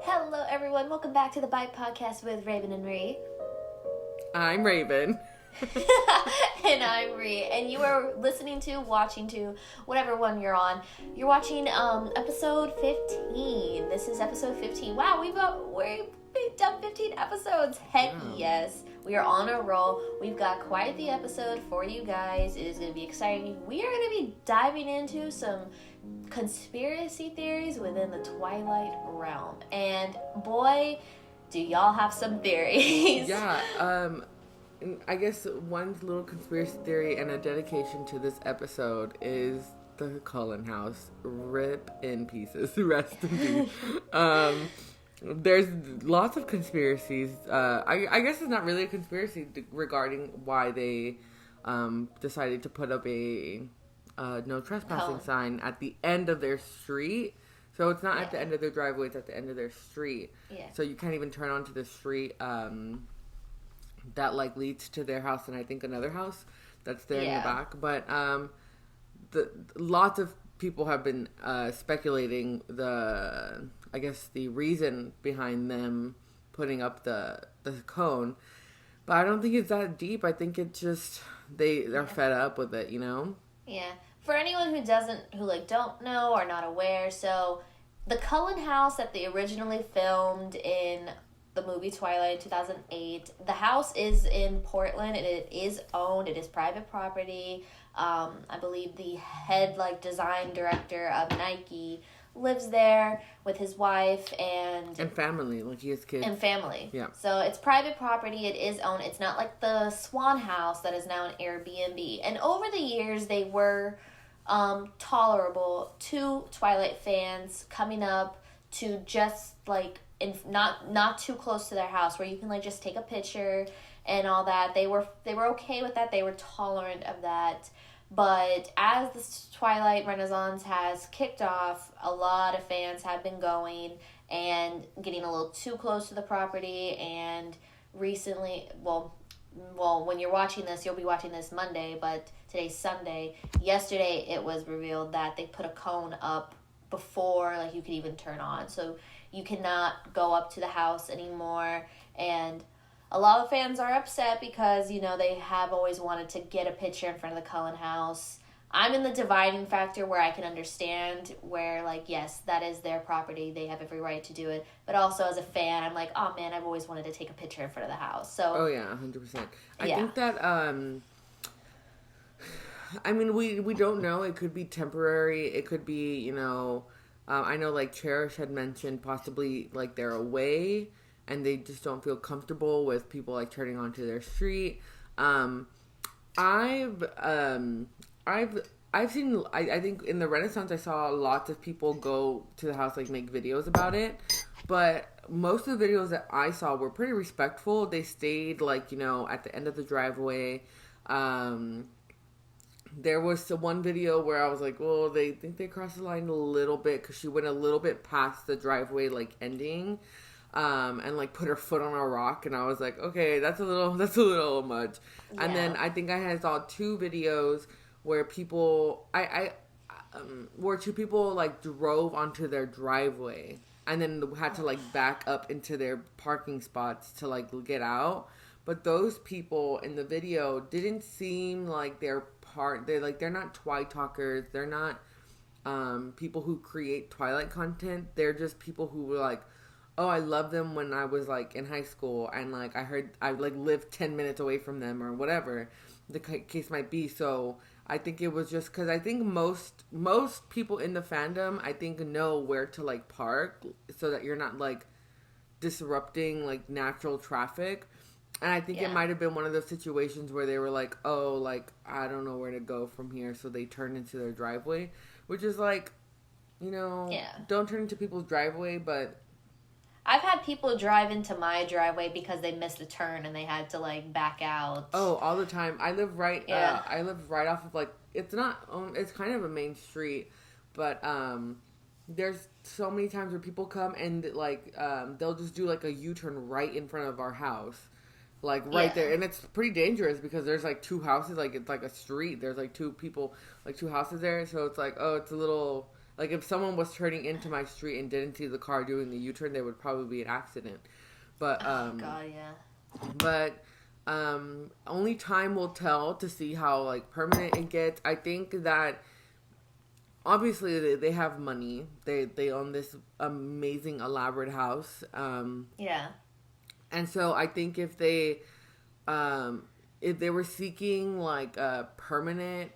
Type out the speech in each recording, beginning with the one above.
Hello, everyone. Welcome back to the Bite Podcast with Raven and Ree. I'm Raven. And I'm Ree. And you are listening to, watching to, whatever one you're on. You're watching episode 15. This is episode 15. Wow, we've done 15 episodes. Heck yes. We are on a roll. We've got quite the episode for you guys. It is going to be exciting. We are going to be diving into some conspiracy theories within the Twilight realm. And boy, do y'all have some theories. Yeah, I guess one little conspiracy theory and a dedication to this episode is the Cullen House. Rip in pieces. Rest in peace. There's lots of conspiracies. I guess it's not really a conspiracy regarding why they decided to put up a no trespassing sign at the end of their street. So it's not at the end of their driveway, it's at the end of their street. Yeah. So you can't even turn onto the street that like leads to their house and I think another house that's there in the back. But lots of people have been speculating the reason behind them putting up the cone. But I don't think it's that deep. I think it's just they're fed up with it, you know? Yeah. For anyone who don't know or not aware, so the Cullen House that they originally filmed in the movie Twilight 2008, the house is in Portland and it is owned. It is private property. I believe the head design director of Nike lives there with his wife and family, he has kids. And family. Yeah. So it's private property. It is owned. It's not like the Swan House that is now an Airbnb. And over the years, they were tolerable to Twilight fans coming up to just not too close to their house where you can just take a picture and all that. They were okay with that. They were tolerant of that. But as the Twilight Renaissance has kicked off, a lot of fans have been going and getting a little too close to the property. And recently, well, when you're watching this, you'll be watching this Monday, but today's Sunday. Yesterday, it was revealed that they put a cone up before you could even turn on. So you cannot go up to the house anymore. And a lot of fans are upset because, they have always wanted to get a picture in front of the Cullen House. I'm in the dividing factor where I can understand where, yes, that is their property. They have every right to do it. But also as a fan, I'm like, oh, man, I've always wanted to take a picture in front of the house. So. Oh, yeah, 100%. I think that, we don't know. It could be temporary. It could be, I know, Cherish had mentioned possibly, they're away and they just don't feel comfortable with people turning onto their street. I've seen, I think in the Renaissance I saw lots of people go to the house, make videos about it. But most of the videos that I saw were pretty respectful. They stayed at the end of the driveway. There was one video where I was like, well, they think they crossed the line a little bit because she went a little bit past the driveway ending. And put her foot on a rock, and I was like, okay, that's a little much. Yeah. And then I think I saw two videos where people, where two people drove onto their driveway and then had to back up into their parking spots to get out. But those people in the video didn't seem like they're not Twi talkers. They're not people who create Twilight content. They're just people who were oh, I loved them when I was in high school and I heard I lived 10 minutes away from them or whatever the case might be. So I think it was just because I think most people in the fandom I think know where to park so that you're not disrupting natural traffic. And I think it might have been one of those situations where they were I don't know where to go from here, so they turned into their driveway, which is don't turn into people's driveway. But I've had people drive into my driveway because they missed a turn and they had to back out. Oh, all the time. I live right. I live right off of it's not. It's kind of a main street, but there's so mmany times where people come and they'll just do a U-turn right in front of our house, right there, and it's pretty dangerous because there's two houses. It's a street. There's two people, two houses there. So it's oh, it's a little. Like, if someone was turning into my street and didn't see the car doing the U-turn, there would probably be an accident. But, oh, God, yeah. But, only time will tell to see how, like, permanent it gets. I think that, obviously, they have money. They own this amazing, elaborate house. Yeah. And so I think if they were seeking like permanent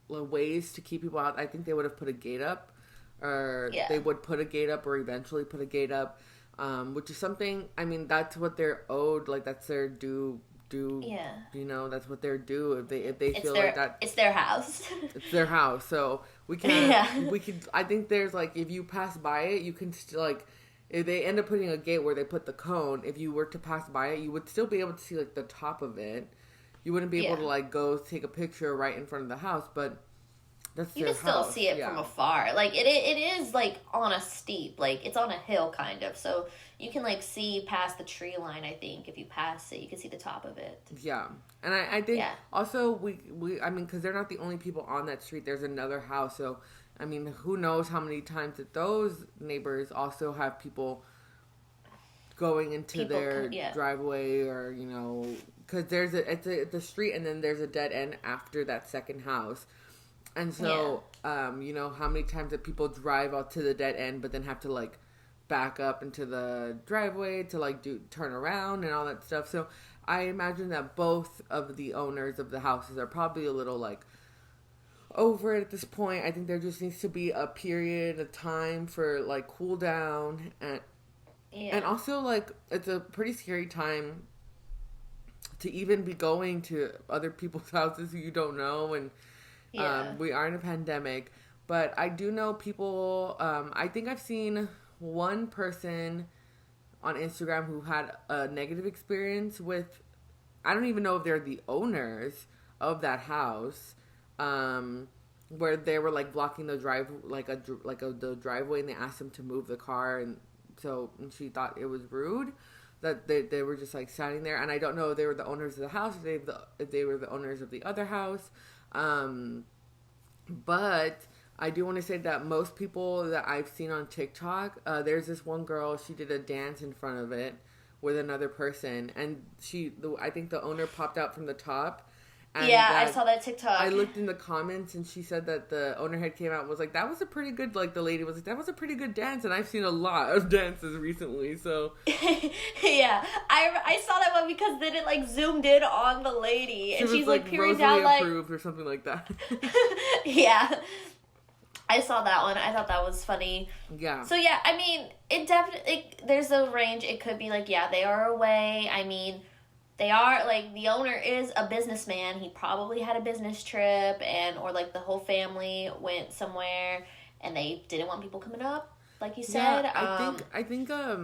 ways to keep people out, I think they would have put a gate up, or they would put a gate up, or eventually put a gate up, which is something. I mean, that's what they're owed. Like, that's their due. Yeah. You know, that's what they're due if they feel like that it's their house. It's their house, so we can. We could. I think there's like, if you pass by it, you can still like. If they end up putting a gate where they put the cone, if you were to pass by it, you would still be able to see, like, the top of it. You wouldn't be able to, like, go take a picture right in front of the house, but that's you their can still house. see it from afar. Like, it is, like, on a steep. Like, it's on a hill, kind of. So you can, like, see past the tree line, I think. If you pass it, you can see the top of it. Yeah. And I think also we I mean, because they're not the only people on that street. There's another house, so... I mean, who knows how many times that those neighbors also have people going into their driveway, or, you know, because it's a street, and then there's a dead end after that second house. And so, you know, how many times that people drive out to the dead end, but then have to, like, back up into the driveway to, like, turn around and all that stuff. So I imagine that both of the owners of the houses are probably a little, like, over it at this point. I think there just needs to be a period of time for, like, cool down, and also, like, it's a pretty scary time to even be going to other people's houses who you don't know, and we are in a pandemic. But I do know people. I think I've seen one person on Instagram who had a negative experience with. I don't even know if they're the owners of that house. Where they were, like, blocking the the driveway, and they asked them to move the car, and she thought it was rude that they were just, like, standing there. And I don't know if they were the owners of the house, if they were the owners of the other house. But I do want to say that most people that I've seen on TikTok, there's this one girl, she did a dance in front of it with another person, and I think the owner popped out from the top. And I saw that TikTok. I looked in the comments, and she said that the owner had came out and was like, that was a pretty good, like, the lady was like, that was a pretty good dance. And I've seen a lot of dances recently, so. Yeah. I saw that one because then it, like, zoomed in on the lady. And she's, like, peering down, like. Approved or something like that. Yeah. I saw that one. I thought that was funny. Yeah. So, yeah, I mean, it definitely, there's a range. It could be, like, they are away. I mean, they are, like, the owner is a businessman. He probably had a business trip, or, like, the whole family went somewhere, and they didn't want people coming up, like you said. I think, I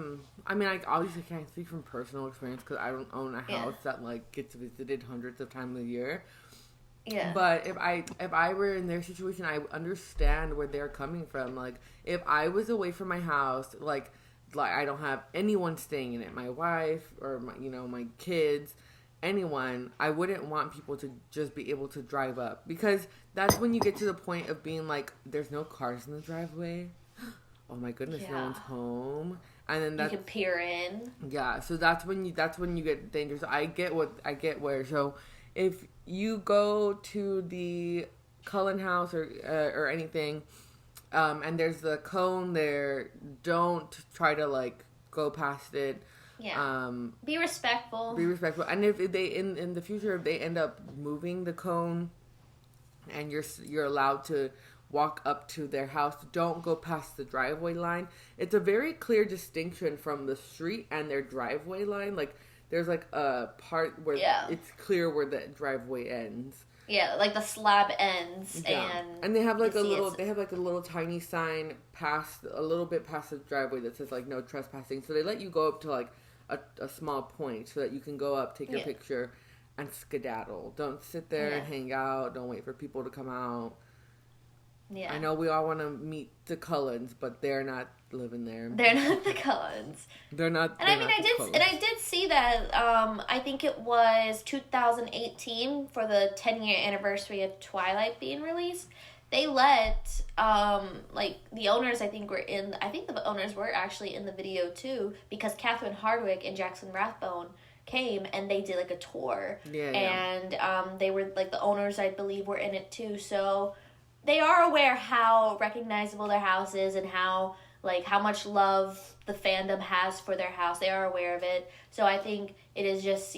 mean, I obviously can't speak from personal experience, because I don't own a house that, like, gets visited hundreds of times a year. Yeah. But if I were in their situation, I understand where they're coming from. Like, if I was away from my house, like I don't have anyone staying in it, my wife or my kids, anyone, I wouldn't want people to just be able to drive up, because that's when you get to the point of being like, there's no cars in the driveway. Oh my goodness, no one's home. And then you can peer in. Yeah, so that's when you get dangerous. I get where. So if you go to the Cullen House or anything, and there's the cone there, don't try to, like, go past it. Yeah. Be respectful. And if they in the future, if they end up moving the cone, and you're allowed to walk up to their house, don't go past the driveway line. It's a very clear distinction from the street and their driveway line. Like, there's, like, a part where it's clear where the driveway ends. Yeah, like the slab ends, and they have, like, a little tiny sign a little bit past the driveway that says, like, no trespassing. So they let you go up to, like, a small point so that you can go up, take your picture, and skedaddle. Don't sit there and hang out. Don't wait for people to come out. Yeah. I know we all want to meet the Cullens, but they're not living there. They're not the Cullens. They're not. And I did see that. I think it was 2018 for the 10-year anniversary of Twilight being released. they let like the owners, I think the owners were actually in the video too, because Catherine Hardwicke and Jackson Rathbone came and they did like a tour. Yeah. And they were like, the owners, I believe, were in it too. So they are aware how recognizable their house is and how much love the fandom has for their house. They are aware of it. So I think it is just,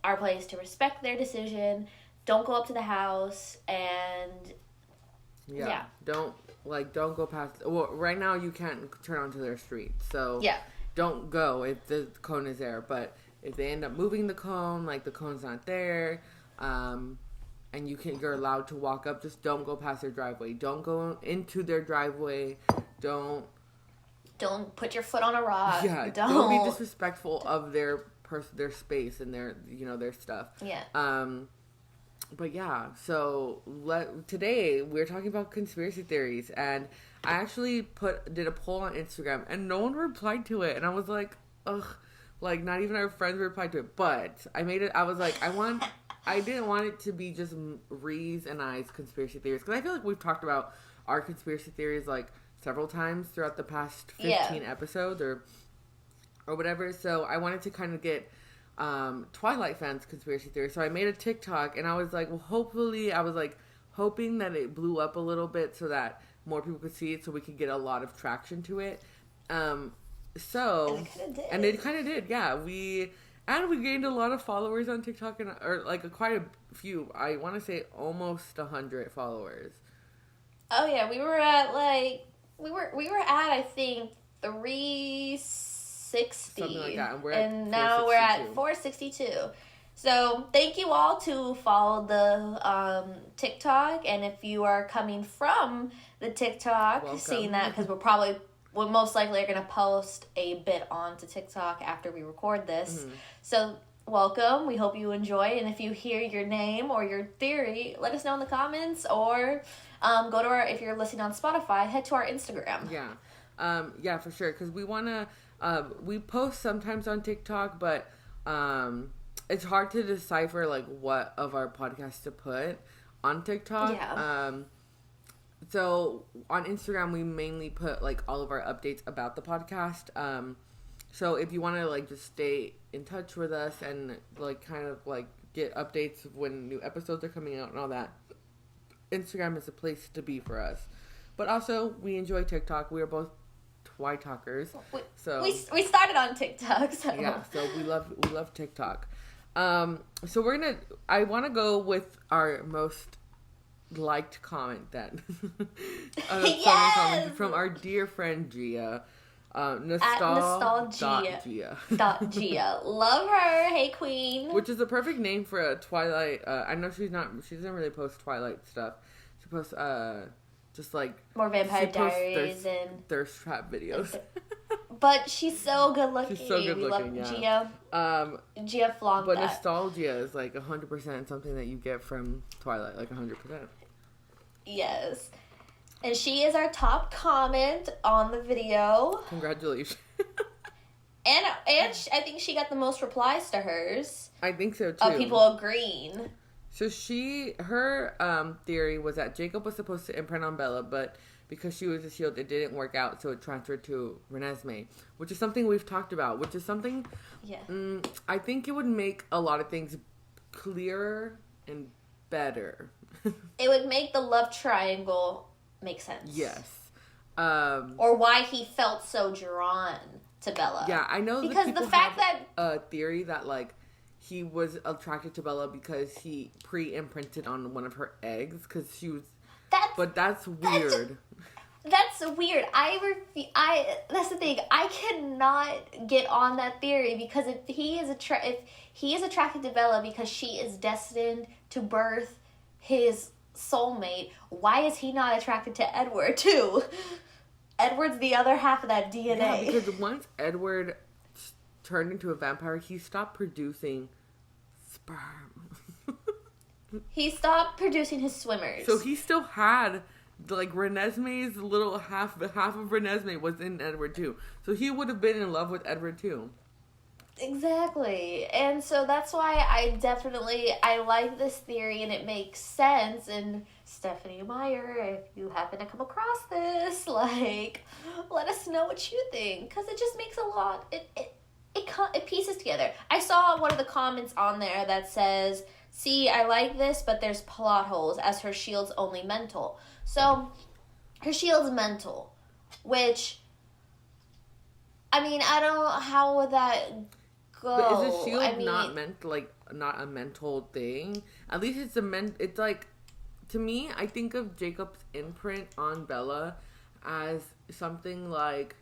our place to respect their decision. Don't go up to the house and yeah. Don't go past. Well, right now you can't turn onto their street. So yeah. Don't go if the cone is there. But if they end up moving the cone, like the cone's not there, and you're allowed to walk up, just don't go past their driveway. Don't go into their driveway. Don't put your foot on a rock. Yeah. Don't be disrespectful of their space and their stuff. Yeah. But yeah, so today we're talking about conspiracy theories, and I actually did a poll on Instagram, and no one replied to it, and I was like, ugh, like not even our friends replied to it. But I made it. I was like, I didn't want it to be just Ree's and I's conspiracy theories, because I feel like we've talked about our conspiracy theories like several times throughout the past 15 episodes or whatever. So I wanted to kind of get Twilight fans' conspiracy theory. So I made a TikTok, and I was like, well, hopefully, I was like hoping that it blew up a little bit so that more people could see it, so we could get a lot of traction to it. And it kind of did, yeah. We gained a lot of followers on TikTok, or like quite a few. I want to say almost 100 followers. Oh yeah, we were at I think 360, something like that, and now we're at 462. So thank you all to follow the TikTok, and if you are coming from the TikTok, welcome. seeing that, because we're most likely are going to post a bit onto TikTok after we record this. Mm-hmm. So welcome. We hope you enjoy, and if you hear your name or your theory, let us know in the comments, or go to if you're listening on Spotify, head to our Instagram. Yeah. Yeah, for sure. Because we want to, we post sometimes on TikTok, but it's hard to decipher like what of our podcasts to put on TikTok. Yeah. So on Instagram, we mainly put like all of our updates about the podcast. So if you want to like just stay in touch with us and like kind of like get updates of when new episodes are coming out and all that, Instagram is a place to be for us. But also, we enjoy TikTok. We are both Twi talkers. So we started on TikTok. So yeah, so we love TikTok. So I want to go with our most liked comment then. Yes! From our dear friend Gia. Nostalgia. Love her. Hey, queen. Which is a perfect name for a Twilight. I know she doesn't really post Twilight stuff. She posts just like more Vampire Diaries and thirst trap videos. But she's so good looking. She's so good looking, yeah. Gia. Gia flaunted but that. Nostalgia is like 100% something that you get from Twilight, like 100%. Yes. And she is our top comment on the video. Congratulations. and I think she got the most replies to hers. I think so too. Of people agreeing. So her theory was that Jacob was supposed to imprint on Bella, but because she was a shield, it didn't work out, so it transferred to Renesmee, which is something we've talked about, which is something I think it would make a lot of things clearer and better. It would make the love triangle make sense. Yes. Or why he felt so drawn to Bella. Yeah, I know because the fact that a theory that like he was attracted to Bella because he pre-imprinted on one of her eggs because she was. But that's weird. That's weird. That's the thing. I cannot get on that theory because if he is attracted to Bella because she is destined to birth his soulmate, why is he not attracted to Edward too? Edward's the other half of that DNA. Yeah, because once Edward turned into a vampire, he stopped producing sperm. He stopped producing his swimmers. So he still had like Renesmee's little half of Renesmee was in Edward too. So he would have been in love with Edward too. Exactly. And so that's why I like this theory, and it makes sense, and Stephanie Meyer, if you happen to come across this, like, let us know what you think, because it just makes a lot. It pieces together. I saw one of the comments on there that says, "See, I like this, but there's plot holes as her shield's only mental." So, her shield's mental, which, I mean, I don't. How would that go? But is a shield not meant like not a mental thing? At least it's It's like, to me, I think of Jacob's imprint on Bella as something like,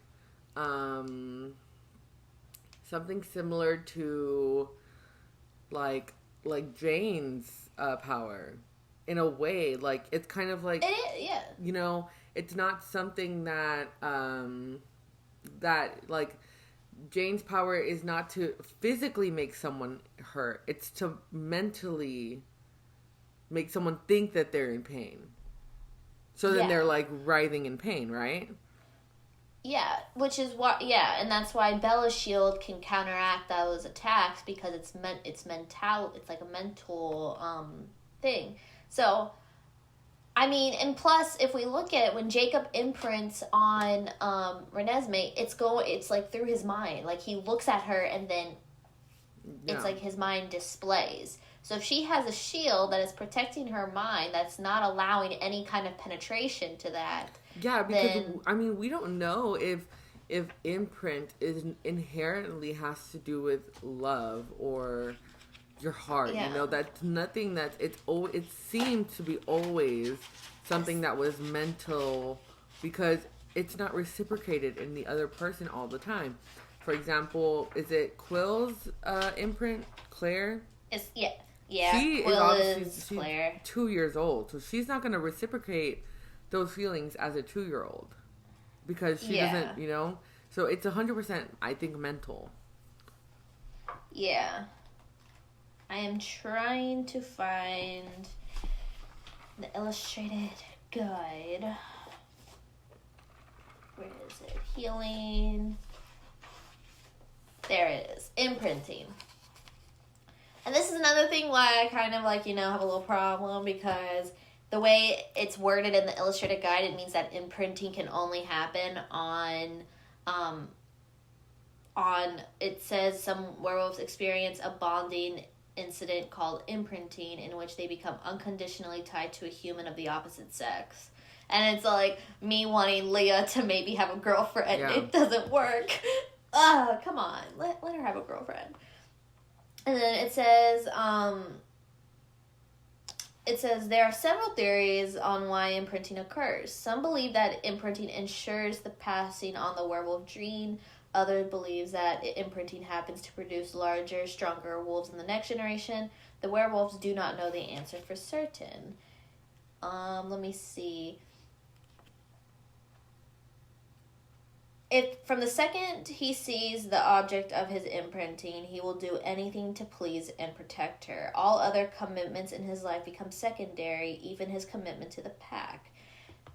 something similar to, like Jane's power, in a way. Like, it's kind of like, it is, yeah. you know, it's not something that that like. Jane's power is not to physically make someone hurt. It's to mentally make someone think that they're in pain. So then they're like writhing in pain, right? Yeah, which is what, and that's why Bella's shield can counteract those attacks, because it's mental. It's like a mental thing. So, I mean, and plus, if we look at it, when Jacob imprints on Renesmee, it's like through his mind. Like, he looks at her, and then it's like his mind displays. So if she has a shield that is protecting her mind, that's not allowing any kind of penetration to that. Yeah, because I mean, we don't know if imprint is inherently has to do with love or your heart. You know, that's nothing that it seemed to be always something that was mental, because it's not reciprocated in the other person all the time. For example, is it Quill's imprint, Claire? It's Quill is Claire. 2 years old, so she's not going to reciprocate those feelings as a 2-year-old, because she doesn't, you know. So it's 100%, I think, mental. Yeah. I am trying to find the illustrated guide. Where is it? Healing. There it is. Imprinting. And this is another thing why I kind of like, have a little problem, because the way it's worded in the illustrated guide, it means that imprinting can only happen on it says some werewolves experience a bonding incident called imprinting, in which they become unconditionally tied to a human of the opposite sex. And it's like me wanting Leah to maybe have a girlfriend. Yeah. It doesn't work. Come on. Let her have a girlfriend. And then it says there are several theories on why imprinting occurs. Some believe that imprinting ensures the passing on the werewolf gene. Others believe that imprinting happens to produce larger, stronger wolves in the next generation. The werewolves do not know the answer for certain. Let me see. If from the second he sees the object of his imprinting, he will do anything to please and protect her. All other commitments in his life become secondary, even his commitment to the pack.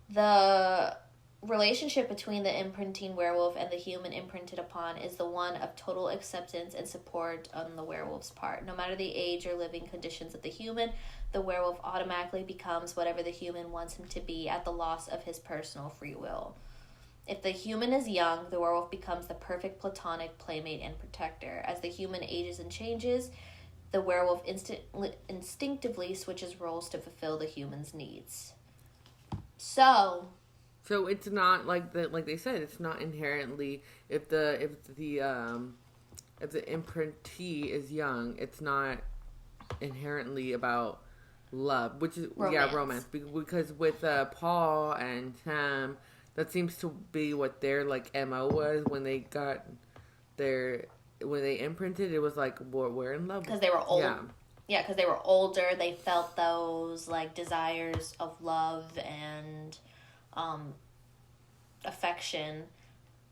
The relationship between the imprinting werewolf and the human imprinted upon is the one of total acceptance and support on the werewolf's part. No matter the age or living conditions of the human, the werewolf automatically becomes whatever the human wants him to be at the loss of his personal free will. If the human is young, the werewolf becomes the perfect platonic playmate and protector. As the human ages and changes, the werewolf instinctively switches roles to fulfill the human's needs. So it's not like they said, it's not inherently, if the imprintee is young, it's not inherently about love, which is romance, because with Paul and Sam, that seems to be what their MO was when they imprinted. It was like, we're in love, because they were old. Yeah, because they were older. They felt those desires of love and affection.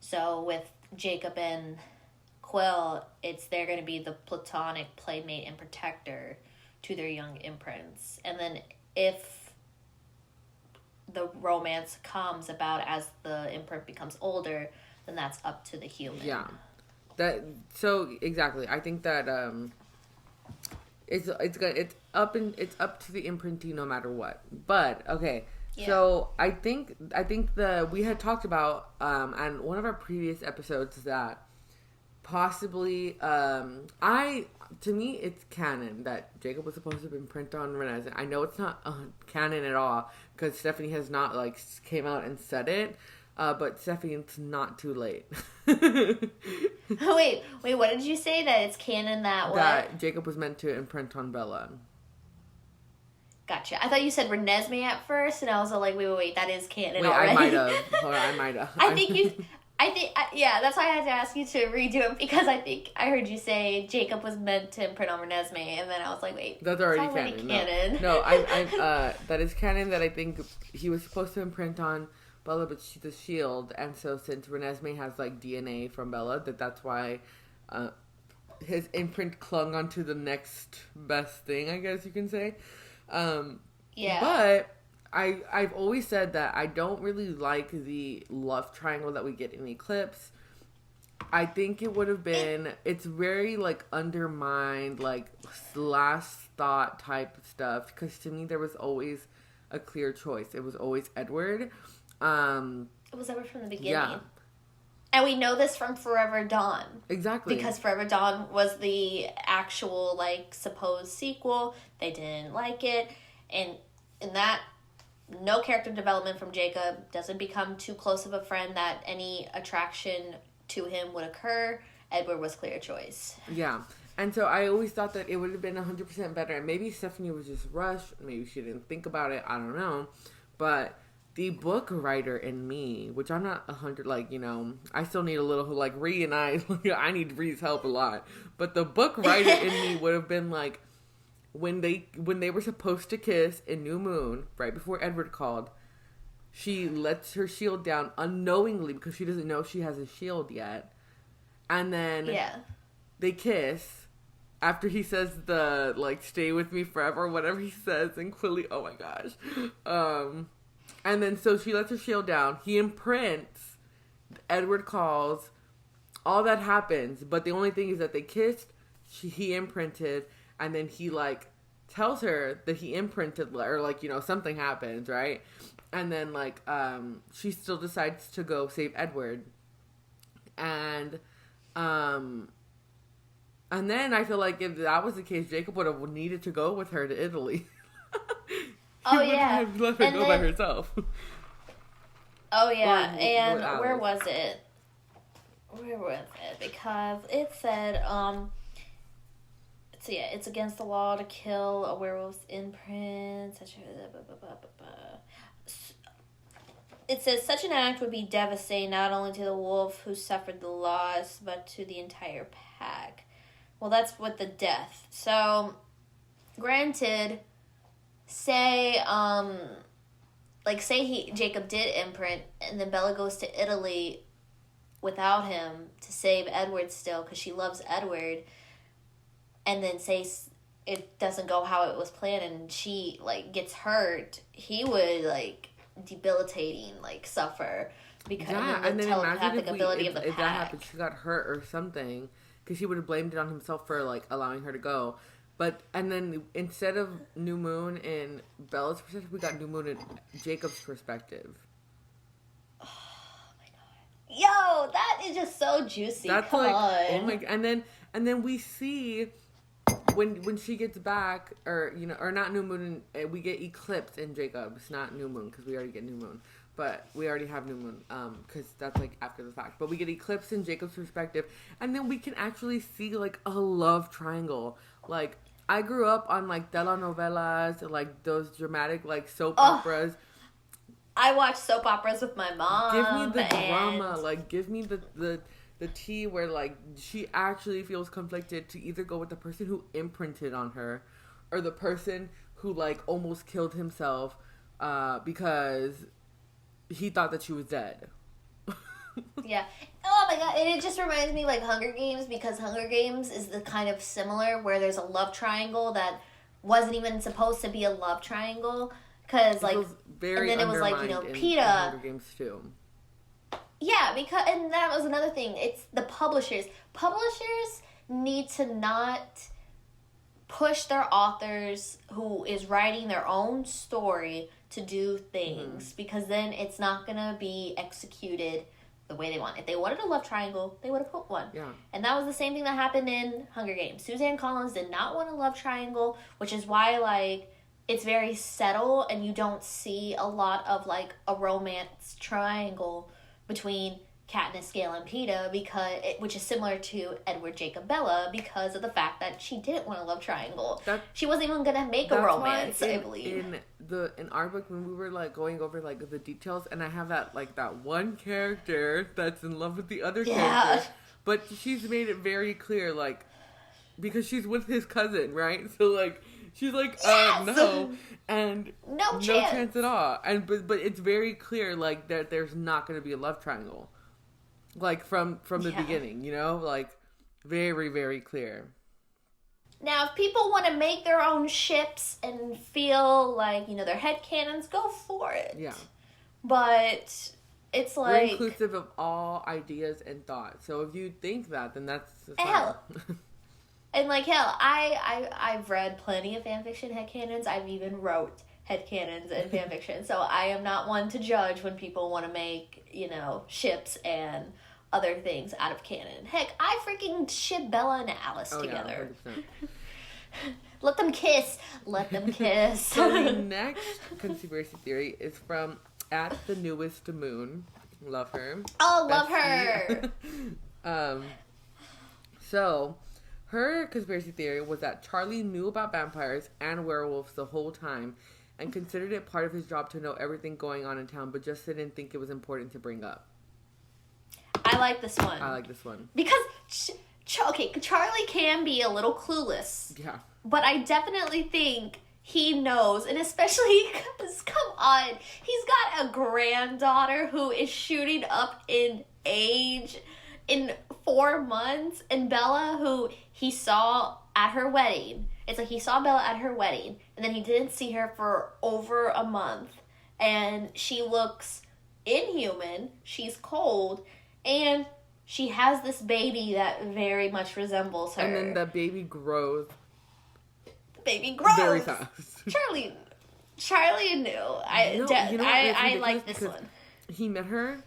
So with Jacob and Quill, they're going to be the platonic playmate and protector to their young imprints. And then if the romance comes about as the imprint becomes older, then that's up to the human. Yeah. So exactly. I think that it's it's up to the imprinting no matter what. But okay. Yeah. So I think we had talked about on one of our previous episodes that possibly to me it's canon that Jacob was supposed to imprint on Renez. I know it's not canon at all because Stephanie has not like came out and said it. But Stephanie, it's not too late. Wait, what did you say? That it's canon that Jacob was meant to imprint on Bella. Gotcha. I thought you said Renesmee at first, and I was like, wait, that is canon I already. might have. Hold on, I might have. Yeah, that's why I had to ask you to redo it, because I think I heard you say Jacob was meant to imprint on Renesmee, and then I was like, wait, that's already canon. No, that is canon that I think he was supposed to imprint on Bella, but the shield, and so since Renesmee has like DNA from Bella, that's why his imprint clung onto the next best thing, I guess you can say. Yeah. But I've always said that I don't really like the love triangle that we get in Eclipse. I think it would have been, it's very like undermined, like last thought type stuff, because to me there was always a clear choice. It was always Edward. It was Edward from the beginning. Yeah. And we know this from Forever Dawn. Exactly. Because Forever Dawn was the actual, like, supposed sequel. They didn't like it. And in that, no character development from Jacob. Doesn't become too close of a friend that any attraction to him would occur. Edward was clear choice. Yeah. And so I always thought that it would have been 100% better. And maybe Stephanie was just rushed. Maybe she didn't think about it. I don't know. But the book writer in me, which I'm not 100, like, you know, I still need a little, like, Ree and I need Ree's help a lot. But the book writer in me would have been like, when they were supposed to kiss in New Moon, right before Edward called, she lets her shield down unknowingly because she doesn't know she has a shield yet. And then they kiss after he says the, like, stay with me forever, whatever he says, and Quilly, oh my gosh. And then, so she lets her shield down. He imprints. Edward calls. All that happens. But the only thing is that they kissed. He imprinted. And then he, like, tells her that he imprinted. Or, like, you know, something happens, right? And then, like, she still decides to go save Edward. And then I feel like if that was the case, Jacob would have needed to go with her to Italy. Oh, yeah. Let her go by herself. Oh, yeah. And where was it? Because it said, so yeah, it's against the law to kill a werewolf's imprint. It says, such an act would be devastating not only to the wolf who suffered the loss, but to the entire pack. Well, that's with the death. So, granted, say Jacob did imprint, and then Bella goes to Italy without him to save Edward still, because she loves Edward, and then say it doesn't go how it was planned, and she, like, gets hurt, he would, like, debilitating, like, suffer, because of the telepathic ability of the pack. If that happened, she got hurt or something, because he would have blamed it on himself for, like, allowing her to go. But, and then instead of New Moon in Bella's perspective, we got New Moon in Jacob's perspective. Oh my god. Yo, that is just so juicy. That's Come like, on. Oh my, and then we see when she gets back, or, you know, or not New Moon, we get Eclipse in Jacob's, not New Moon, because we already get New Moon. But we already have New Moon, because that's, like, after the fact. But we get Eclipse in Jacob's perspective, and then we can actually see, like, a love triangle. Like, I grew up on, like, telenovelas and, like, those dramatic, like, soap operas. I watch soap operas with my mom. Give me the drama. Like, give me the tea where, like, she actually feels conflicted to either go with the person who imprinted on her or the person who, like, almost killed himself because he thought that she was dead. Yeah. Oh my god, and it just reminds me, like, Hunger Games, because Hunger Games is the kind of similar where there's a love triangle that wasn't even supposed to be a love triangle, because, like, and then it was, like, you know, PETA. Hunger Games too. Yeah, because, and that was another thing, it's the publishers. Publishers need to not push their authors who is writing their own story to do things, because then it's not going to be executed the way they want. If they wanted a love triangle, they would have put one. Yeah. And that was the same thing that happened in Hunger Games. Suzanne Collins did not want a love triangle, which is why, like, it's very subtle and you don't see a lot of, like, a romance triangle between Katniss, Gale, and Peeta, which is similar to Edward, Jacob, Bella, because of the fact that she didn't want a love triangle. She wasn't even gonna make a romance, I believe. In our book, when we were like going over like the details, and I have that one character that's in love with the other character, but she's made it very clear, like, because she's with his cousin, right? So like she's like, no, and no chance at all, and but it's very clear like that there's not gonna be a love triangle. Like, from the beginning, you know? Like, very, very clear. Now, if people want to make their own ships and feel like, you know, their headcanons, go for it. Yeah. But it's like... We're inclusive of all ideas and thoughts. So if you think that, then that's hell. And, like, hell, I've read plenty of fanfiction headcanons. I've even wrote headcanons and fanfiction. So I am not one to judge when people want to make, you know, ships and other things out of canon. Heck, I freaking ship Bella and Alice together. Yeah, let them kiss. Let them kiss. So the next conspiracy theory is from At the Newest Moon. Love her. Oh, love her. So her conspiracy theory was that Charlie knew about vampires and werewolves the whole time and considered it part of his job to know everything going on in town, but just didn't think it was important to bring up. I like this one. I like this one. Because, Charlie can be a little clueless. Yeah. But I definitely think he knows, and especially because, come on, he's got a granddaughter who is shooting up in age in 4 months, and Bella, who he saw at her wedding. It's like he saw Bella at her wedding, and then he didn't see her for over a month, and she looks inhuman, she's cold, and she has this baby that very much resembles her. And then the baby grows. The baby grows. Very fast. Charlie knew. I like this one. He met her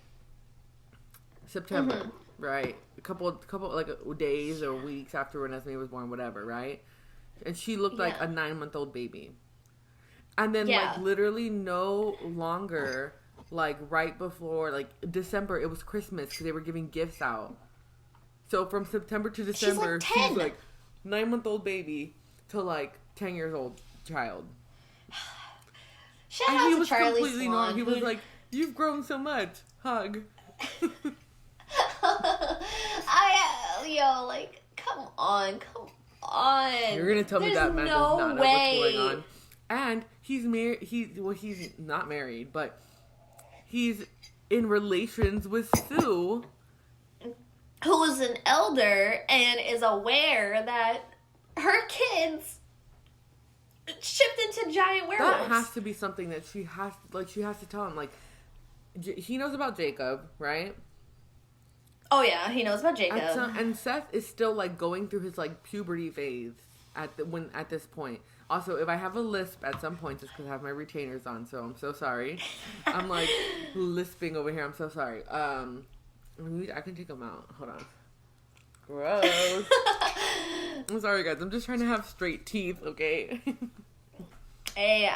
September, right? A couple like days or weeks after Renesmee was born, whatever, right? And she looked like a 9-month-old baby. And then like literally no longer, like right before like December, it was Christmas because they were giving gifts out. So from September to December, she's like 9-month-old baby to like 10 years old child. Shout out to Charlie Swan. He was like, "You've grown so much. Hug." Like, come on. You're gonna tell me that man does not know what's going on. And he's married. He's not married, but he's in relations with Sue, who is an elder and is aware that her kids shipped into giant werewolves. That has to be something that she has to tell him. Like, he knows about Jacob, right? Oh yeah, he knows about Jacob. And Seth is still like going through his like puberty phase at this point. Also, if I have a lisp at some point, it's because I have my retainers on, so I'm so sorry. I'm like lisping over here. I'm so sorry. I can take them out. Hold on. Gross. I'm sorry, guys. I'm just trying to have straight teeth. Okay. Hey,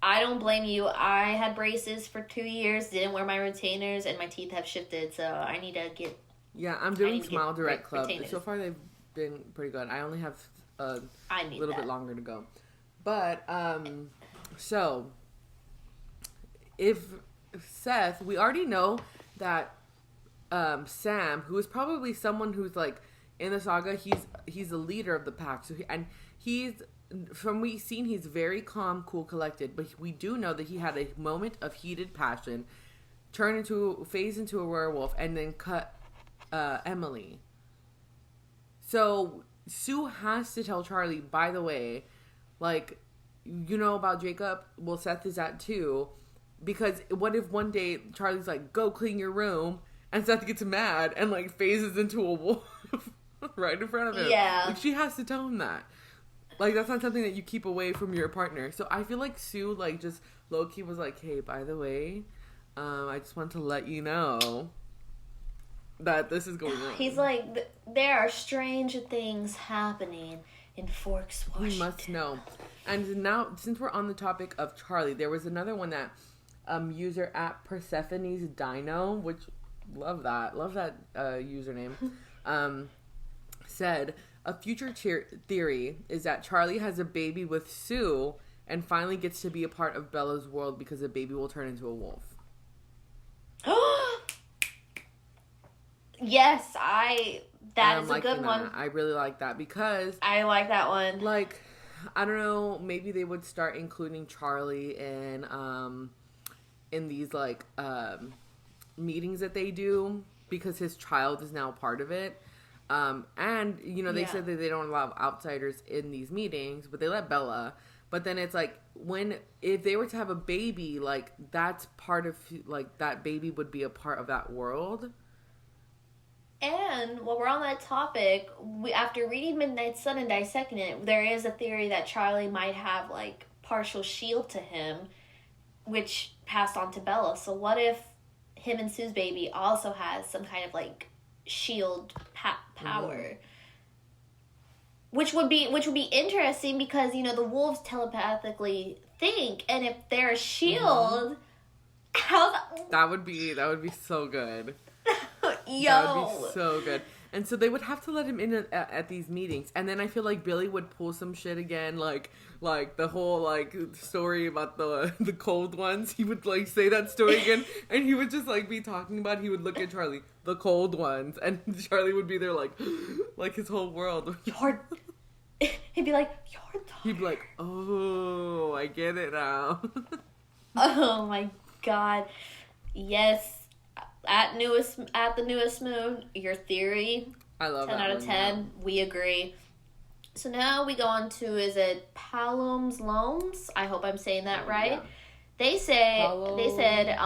I don't blame you. I had braces for 2 years, didn't wear my retainers, and my teeth have shifted, so I need to get... Yeah, I'm doing Smile Direct Club. Retainers. So far, they've been pretty good. I only have a little bit longer to go. But, so, if Seth, we already know that Sam, who is probably someone who's, like, in the saga, he's the leader of the pack. So he's... From what we've seen, he's very calm, cool, collected. But we do know that he had a moment of heated passion, phase into a werewolf, and then cut Emily. So Sue has to tell Charlie, by the way, like, you know about Jacob? Well, Seth is that too. Because what if one day Charlie's like, go clean your room, and Seth gets mad and, like, phases into a wolf right in front of him? Yeah. Like, she has to tell him that. Like, that's not something that you keep away from your partner. So I feel like Sue, like, just low-key was like, hey, by the way, I just want to let you know that this is going on. He's like, there are strange things happening in Forks, Washington. He must know. And now, since we're on the topic of Charlie, there was another one that user at Persephone's Dino, which love that username, said a future theory is that Charlie has a baby with Sue and finally gets to be a part of Bella's world because the baby will turn into a wolf. Yes, that is a good one. I really like that because I like that one. Like, I don't know, maybe they would start including Charlie in these like meetings that they do because his child is now part of it. And you know, they said that they don't allow outsiders in these meetings, but they let Bella. But then it's like, if they were to have a baby, like, that's part of, like, that baby would be a part of that world. And while we're on that topic, after reading Midnight Sun and dissecting it, there is a theory that Charlie might have, like, partial shield to him, which passed on to Bella. So what if him and Sue's baby also has some kind of, like, shield power? Mm. Which would be interesting because, you know, the wolves telepathically think, and if they're a shield, that would be so good. Yo, that would be so good. And so they would have to let him in at these meetings, and then I feel like Billy would pull some shit again, like the whole like story about the cold ones. He would like say that story again, and he would just like be talking about. He would look at Charlie, the cold ones, and Charlie would be there like his whole world. He'd be like, your daughter. He'd be like, oh, I get it now. Oh my god, yes. At the newest moon, your theory. I love 10 that out of 10. Yeah. We agree. So now we go on to, is it Palom's Loams? I hope I'm saying that right. Yeah. They said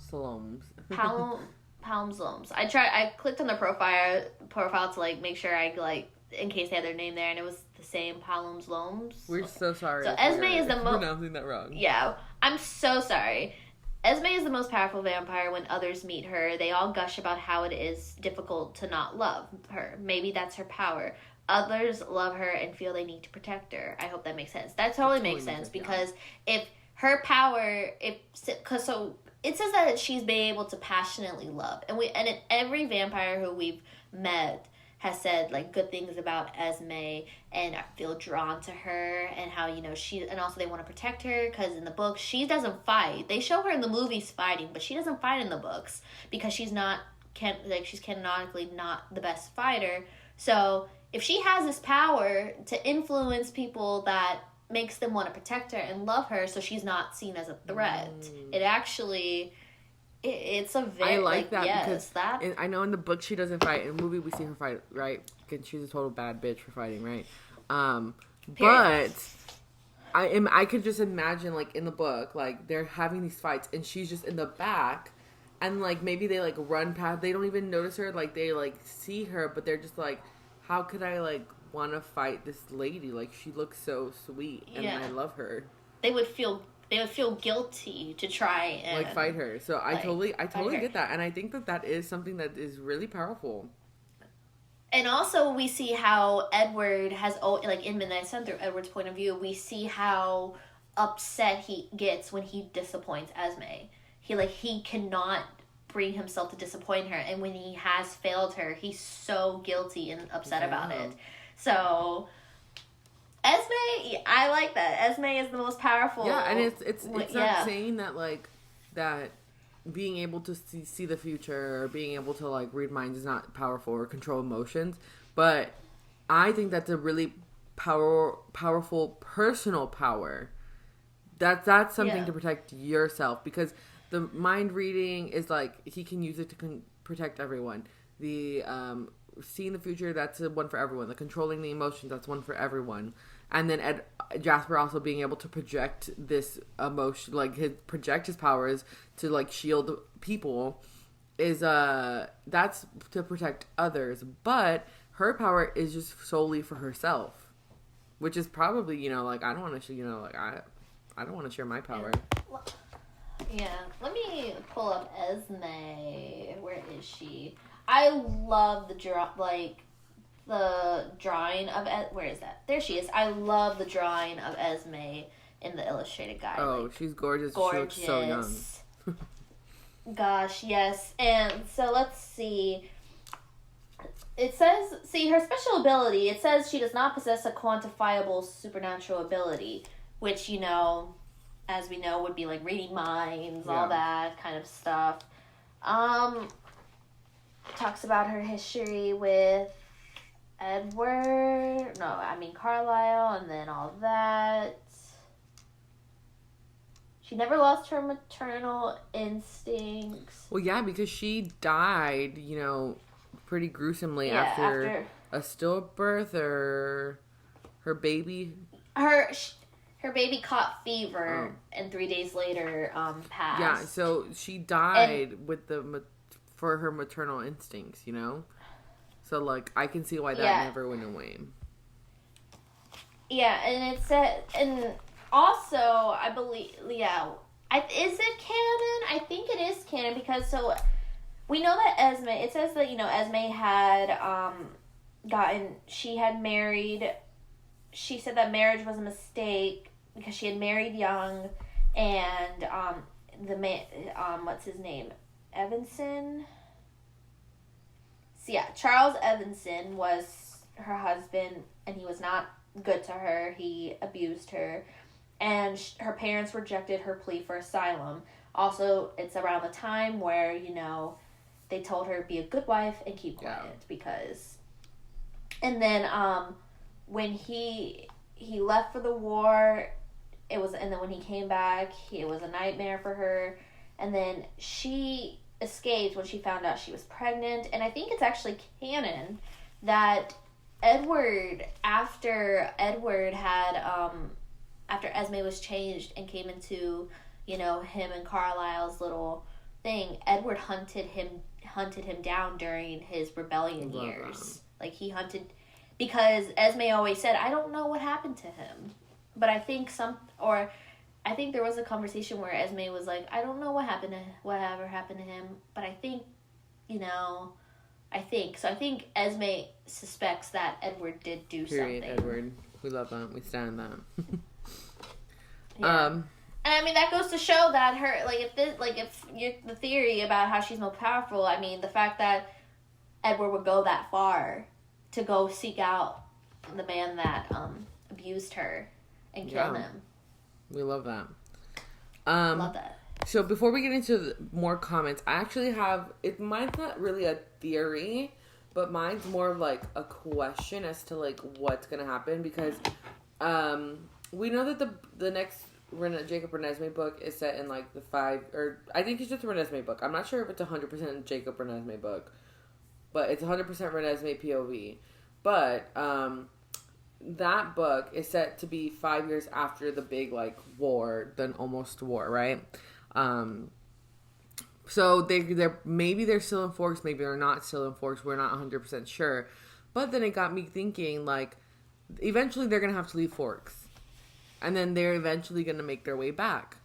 Slomes. Palom's Loams. I clicked on their profile to like make sure I like in case they had their name there, and it was the same, Palom's Loams. We're so sorry. So Esme is the most pronouncing that wrong. Yeah, I'm so sorry. Esme is the most powerful vampire. When others meet her, they all gush about how it is difficult to not love her. Maybe that's her power. Others love her and feel they need to protect her. I hope that makes sense. That totally makes sense because if her power, so it says that she's been able to passionately love, and every vampire who we've met has said like good things about Esme and I feel drawn to her and how, you know, and also they want to protect her because in the book she doesn't fight. They show her in the movies fighting, but she doesn't fight in the books because she's canonically not the best fighter. So if she has this power to influence people that makes them want to protect her and love her, so she's not seen as a threat, it actually... It's a very... I like that because I know in the book she doesn't fight. In the movie we see her fight, right? Because she's a total bad bitch for fighting, right? But I could just imagine, like, in the book, like, they're having these fights and she's just in the back and, like, maybe they, like, run past. They don't even notice her. Like, they, like, see her, but they're just like, how could I, like, want to fight this lady? Like, she looks so sweet and I love her. They would feel guilty to try and like fight her. So I totally get that, and I think that is something that is really powerful. And also we see how Edward has, like in Midnight Sun, through Edward's point of view, we see how upset he gets when he disappoints Esme. He cannot bring himself to disappoint her, and when he has failed her, he's so guilty and upset about it. So Esme, I like that. Esme is the most powerful. Yeah, and it's not saying that like that being able to see the future or being able to like read minds is not powerful or control emotions, but I think that's a really powerful personal power. That's something to protect yourself, because the mind reading is like he can use it to protect everyone. The seeing the future, that's one for everyone. The controlling the emotions, that's one for everyone. And then Jasper also being able to project this emotion, like project his powers to like shield people, is that's to protect others. But her power is just solely for herself. Which is probably, you know, like, I don't want to, you know, like, I don't want to share my power. Yeah. Let me pull up Esme. Where is she? I love the drawing of where is that? There she is. I love the drawing of Esme in the illustrated guide. Oh, like, she's gorgeous. gorgeous. She looks so young. Gosh, yes. And so let's see. It says, see, her special ability, it says she does not possess a quantifiable supernatural ability, which, you know, as we know, would be like reading minds, all that kind of stuff. Talks about her history with Carlisle, and then all that. She never lost her maternal instincts. Well, yeah, because she died, you know, pretty gruesomely after a stillbirth, or her baby. Her baby caught fever, and 3 days later, passed. Yeah, so she died for her maternal instincts, you know. So like, I can see why that never went away. Yeah, and it said, and also I believe, is it canon? I think it is canon because we know that Esme. It says that, you know, Esme had she had married. She said that marriage was a mistake because she had married young, and the man, what's his name, Evanson. So yeah, Charles Evanson was her husband, and he was not good to her. He abused her, and her parents rejected her plea for asylum. Also, it's around the time where, you know, they told her be a good wife and keep quiet because. And then when he left for the war, and then when he came back, it was a nightmare for her. And then she escaped when she found out she was pregnant. And I think it's actually canon that after Esme was changed and came into, you know, him and Carlisle's little thing, Edward hunted him down during his rebellion years. Like, he hunted, because Esme always said, I don't know what happened to him. But I think there was a conversation where Esme was like, I don't know whatever happened to him, but I think, you know, I think Esme suspects that Edward did do something. Edward. We love that. We stand that. Yeah. And I mean, that goes to show that the theory about how she's more powerful, I mean, the fact that Edward would go that far to go seek out the man that abused her and kill him. We love that. Love that. So before we get into more comments, I actually have, mine's not really a theory, but mine's more of like a question as to like what's going to happen, because we know that the next Jacob Renesmee book is set in like I think it's just a Renesmee book. I'm not sure if it's 100% Jacob Renesmee book, but it's 100% Renesmee POV. But that book is set to be 5 years after the big like war, the almost war, right? So maybe they're still in Forks, maybe they're not still in Forks. We're not 100% sure. But then it got me thinking, like, eventually they're gonna have to leave Forks. And then they're eventually going to make their way back.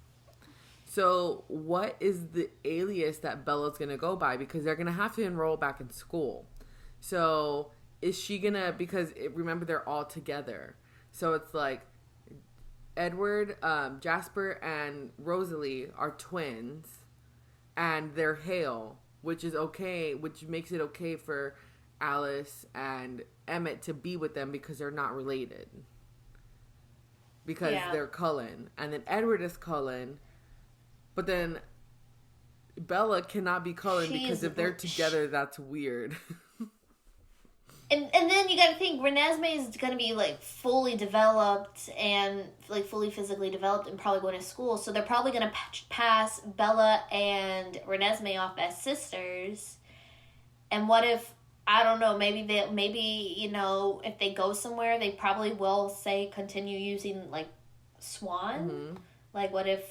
So what is the alias that Bella's going to go by? Because they're going to have to enroll back in school. So is she going to, remember, they're all together. So it's like Edward, Jasper, and Rosalie are twins. And they're Hale, which makes it okay for Alice and Emmett to be with them because they're not related. Because they're Cullen. And then Edward is Cullen. But then Bella cannot be Cullen because if they're together, that's weird. And then you gotta think, Renesmee is gonna be, like, fully developed and, like, fully physically developed and probably going to school. So they're probably gonna pass Bella and Renesmee off as sisters. And what if, I don't know, maybe, you know, if they go somewhere, they probably will continue using, like, Swan. Mm-hmm. Like, what if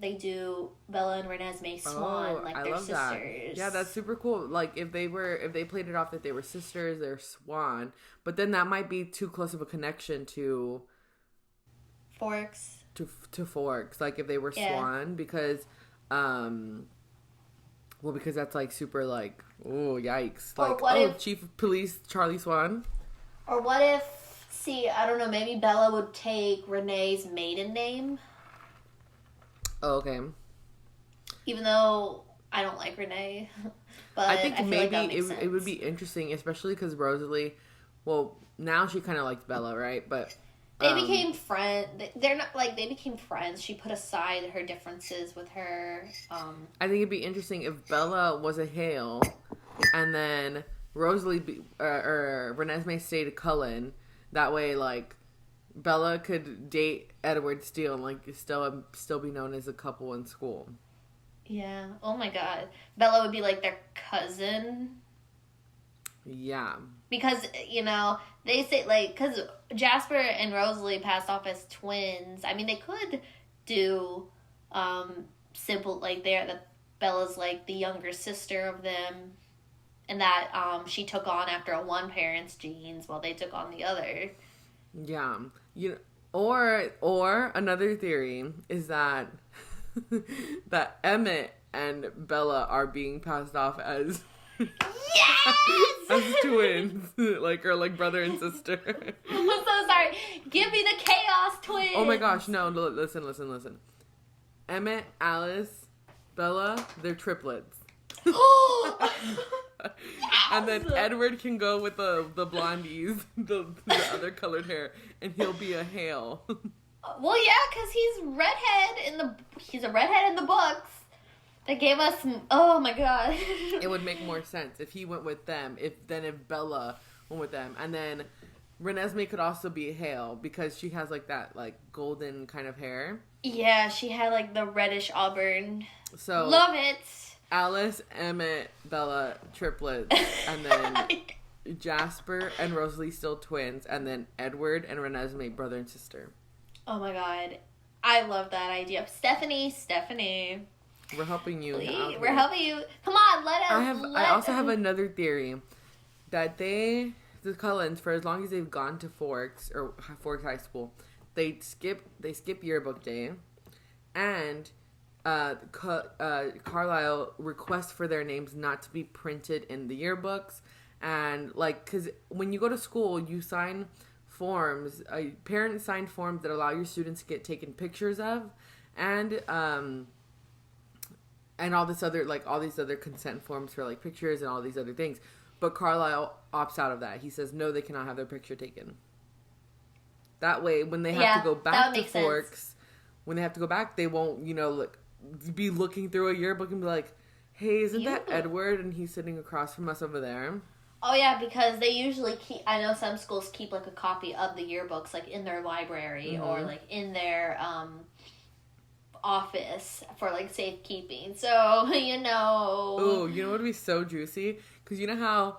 they do Bella and Renesmee Swan, like they're sisters? That. Yeah, that's super cool. Like, if they played it off that they were sisters, they're Swan. But then that might be too close of a connection to Forks. To Forks. Like, if they were Swan, because, because that's, like, super, like, oh, yikes. Like, if, Chief of Police Charlie Swan. Or what if, I don't know, maybe Bella would take Renee's maiden name. Oh, okay. Even though I don't like Renee, but I think maybe it would be interesting, especially because Rosalie, well, now she kind of likes Bella, right? But they became friends. They're not like they became friends. She put aside her differences with her. I think it'd be interesting if Bella was a Hale, and then Rosalie or Renesmee stayed Cullen. That way, like, Bella could date Edward Steele and, like, still be known as a couple in school. Yeah. Oh my God. Bella would be like their cousin. Yeah. Because, you know, they say, like, because Jasper and Rosalie passed off as twins. I mean, they could do simple, like, that Bella's, like, the younger sister of them. And that she took on after one parent's genes while they took on the other. Yeah. Or another theory is that that Emmett and Bella are being passed off as as twins, like brother and sister. I'm so sorry. Give me the chaos twins. Oh my gosh, no! Listen. Emmett, Alice, Bella, they're triplets. And then Edward can go with the blondies, the other colored hair, and he'll be a Hale. Well, yeah, because he's a redhead in the books. They gave us, oh my God. It would make more sense if he went with them, if Bella went with them. And then Renesmee could also be a Hale because she has, like, that, like, golden kind of hair. Yeah, she had, like, the reddish auburn. So love it. Alice, Emmett, Bella, triplets, and then Jasper and Rosalie still twins, and then Edward and Renesmee, brother and sister. Oh my God. I love that idea. Stephanie. We're helping you. We're helping you. Come on, let us. I also have another theory that the Cullens, for as long as they've gone to Forks High School, they skip yearbook day, and Carlisle requests for their names not to be printed in the yearbooks, and, like, because when you go to school, you sign forms, parents sign forms that allow your students to get taken pictures of, and all these other consent forms for, like, pictures and all these other things. But Carlisle opts out of that. He says no, they cannot have their picture taken. That way, when they have to go back to Forks, when they have to go back, they won't, be looking through a yearbook and be like, hey, isn't that Edward? And he's sitting across from us over there. Oh, yeah, because they usually keep, I know some schools keep, like, a copy of the yearbooks, like, in their library or, like, in their office for, like, safekeeping. So, Oh, you know what would be so juicy? Because you know how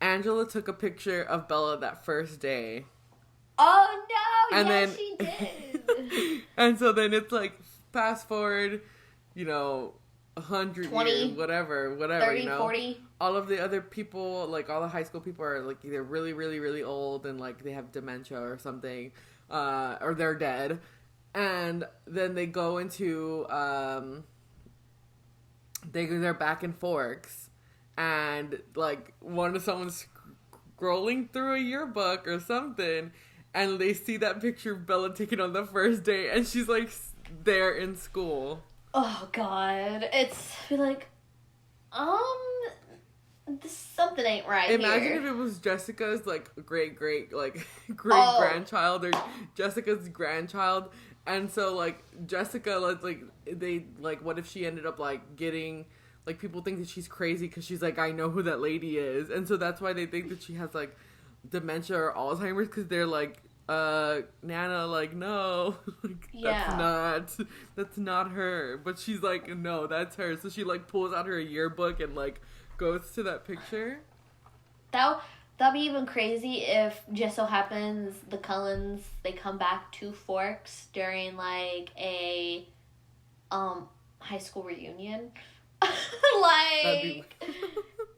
Angela took a picture of Bella that first day? Oh, no! And yes, she did! And so then it's, like, fast forward, 100 years, whatever, 30, 40. All of the other people, like, all the high school people are, like, either really, really, really old and, like, they have dementia or something, or they're dead. And then they go into, they're back in Forks, and, like, someone's scrolling through a yearbook or something, and they see that picture of Bella taken on the first day, and she's, like, there in school. Oh, God. It's like, something ain't right. Imagine if it was Jessica's, like, great grandchild, or Jessica's grandchild, and so, like, Jessica, what if she ended up, like, getting, like, people think that she's crazy because she's like, I know who that lady is, and so that's why they think that she has, like, dementia or Alzheimer's, because they're like, Nana, like, no, like, that's not her, but she's like, no, that's her, so she, like, pulls out her yearbook and, like, goes to that picture. That'd be even crazy if just so happens the Cullens, they come back to Forks during like a high school reunion. Like,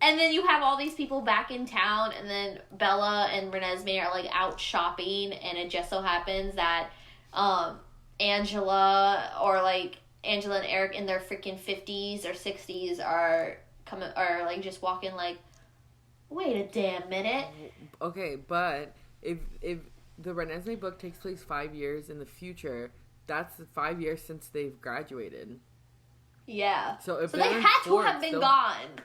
and then you have all these people back in town, and then Bella and Renesmee are like out shopping, and it just so happens that Angela and Eric in their freaking 50s or 60s are like just walking like, wait a damn minute. Okay, but if the Renesmee book takes place 5 years in the future, that's 5 years since they've graduated. Yeah. So they had to have been gone.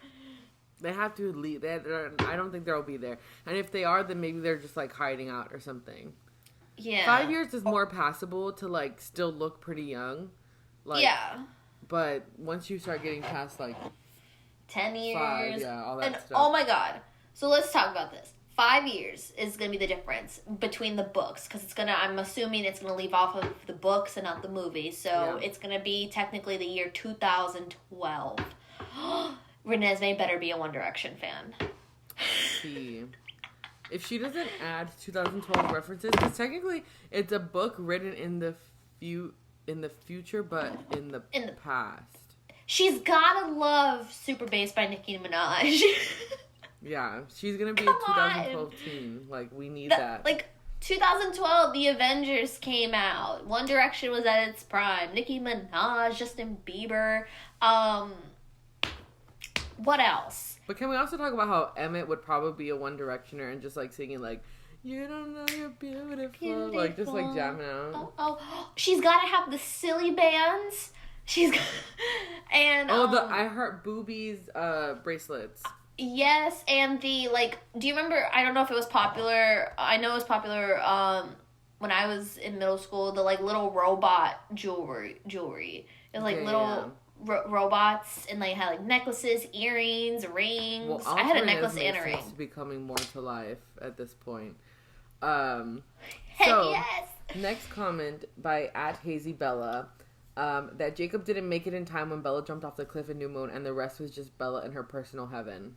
They have to leave. I don't think they'll be there. And if they are, then maybe they're just like hiding out or something. Yeah. 5 years is more passable to like still look pretty young. Like, yeah. But once you start getting past like 10 years. 5, yeah, all that and, stuff. Oh my god. So let's talk about this. 5 years is going to be the difference between the books, because I'm assuming it's going to leave off of the books and not the movie. So it's going to be technically the year 2012. Renesmee better be a One Direction fan. If she doesn't add 2012 references, because technically it's a book written in the future, but in the past. She's gotta love Super Bass by Nicki Minaj. Yeah, she's gonna be a 2012 teen. Like, we need that. Like, 2012, the Avengers came out. One Direction was at its prime. Nicki Minaj, Justin Bieber. What else? But can we also talk about how Emmett would probably be a One Directioner and just like singing like, you don't know you're beautiful. Like, just like jamming out. Oh, she's gotta have the silly bands. And the I Heart Boobies bracelets. Yes, and the, like, do you remember, I don't know if it was popular, I know it was popular when I was in middle school, the, like, little robot jewelry. It was, like, little robots, and, like, had, like, necklaces, earrings, rings. Well, I had a necklace and a ring. It's becoming more to life at this point. Yes! Next comment by @HazyBella. That Jacob didn't make it in time when Bella jumped off the cliff in New Moon, and the rest was just Bella in her personal heaven.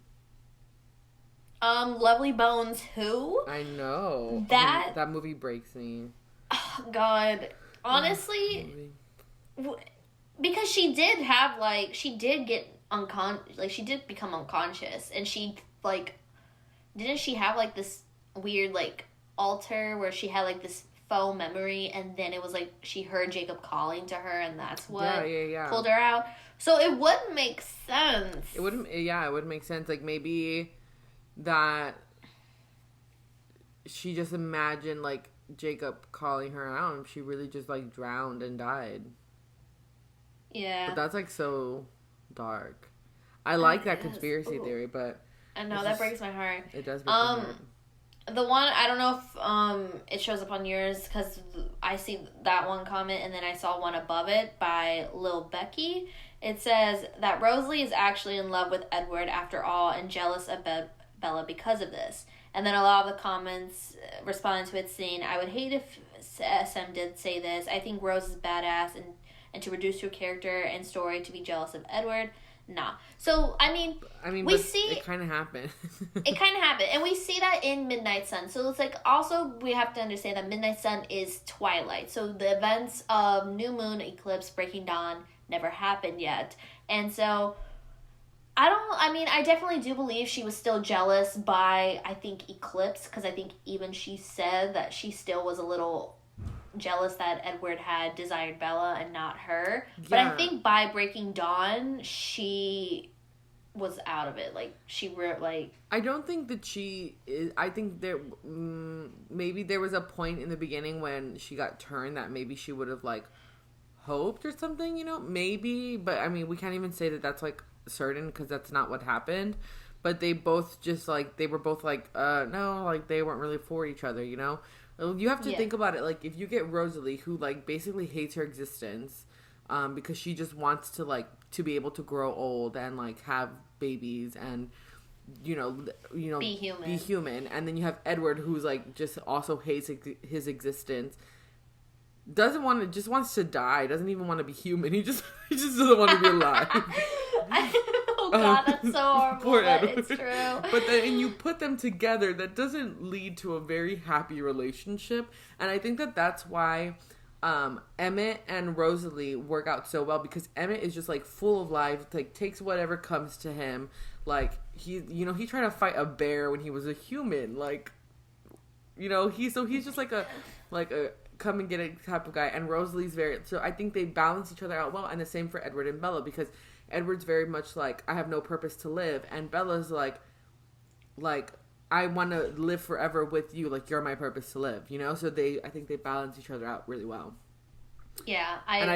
Lovely Bones who? I know. That movie breaks me. Oh, God. Honestly, because she did have, like, she did get she did become unconscious, and she, like, didn't she have, like, this weird, like, altar where she had, like, this faux memory, and then it was like she heard Jacob calling to her, and that's what pulled her out. So it would make sense. It would make sense. Like, maybe that she just imagined like Jacob calling her out, and she really just like drowned and died. Yeah, but that's like so dark. I like that conspiracy theory, but I know that breaks my heart. It does break my heart. The one, I don't know if it shows up on yours, because I see that one comment, and then I saw one above it by Lil Becky. It says that Rosalie is actually in love with Edward after all and jealous of Bella because of this. And then a lot of the comments responded to it saying, I would hate if SM did say this. I think Rose is badass, and to reduce her character and story to be jealous of Edward. Nah. So, I mean, we see... It kind of happened. It kind of happened. And we see that in Midnight Sun. So, it's like, also, we have to understand that Midnight Sun is Twilight. So, the events of New Moon, Eclipse, Breaking Dawn never happened yet. And so, I definitely do believe she was still jealous by, I think, Eclipse. Because I think even she said that she still was a little jealous that Edward had desired Bella and not her. Yeah. But I think by Breaking Dawn, she was out of it. Like, I don't think that she is... I think there... maybe there was a point in the beginning when she got turned that maybe she would have, like, hoped or something, you know? Maybe. But, I mean, we can't even say that that's, like, certain, because that's not what happened. But they both just, like... They were both, like, no, like, they weren't really for each other, you know? You have to think about it, like, if you get Rosalie, who, like, basically hates her existence, because she just wants to, like, to be able to grow old and, like, have babies and, you know, be human. And then you have Edward, who's, like, just also hates his existence, just wants to die, doesn't even want to be human. He just doesn't want to be alive. God, that's so horrible, Poor but Edward. it's true. But then, and you put them together, that doesn't lead to a very happy relationship. And I think that that's why Emmett and Rosalie work out so well, because Emmett is just like full of life, like takes whatever comes to him. Like he tried to fight a bear when he was a human. Like, he's just like a come and get it type of guy. And Rosalie's so I think they balance each other out well. And the same for Edward and Bella, because Edward's very much like, I have no purpose to live, and Bella's like I want to live forever with you, like you're my purpose to live, So I think they balance each other out really well. Yeah, I agree.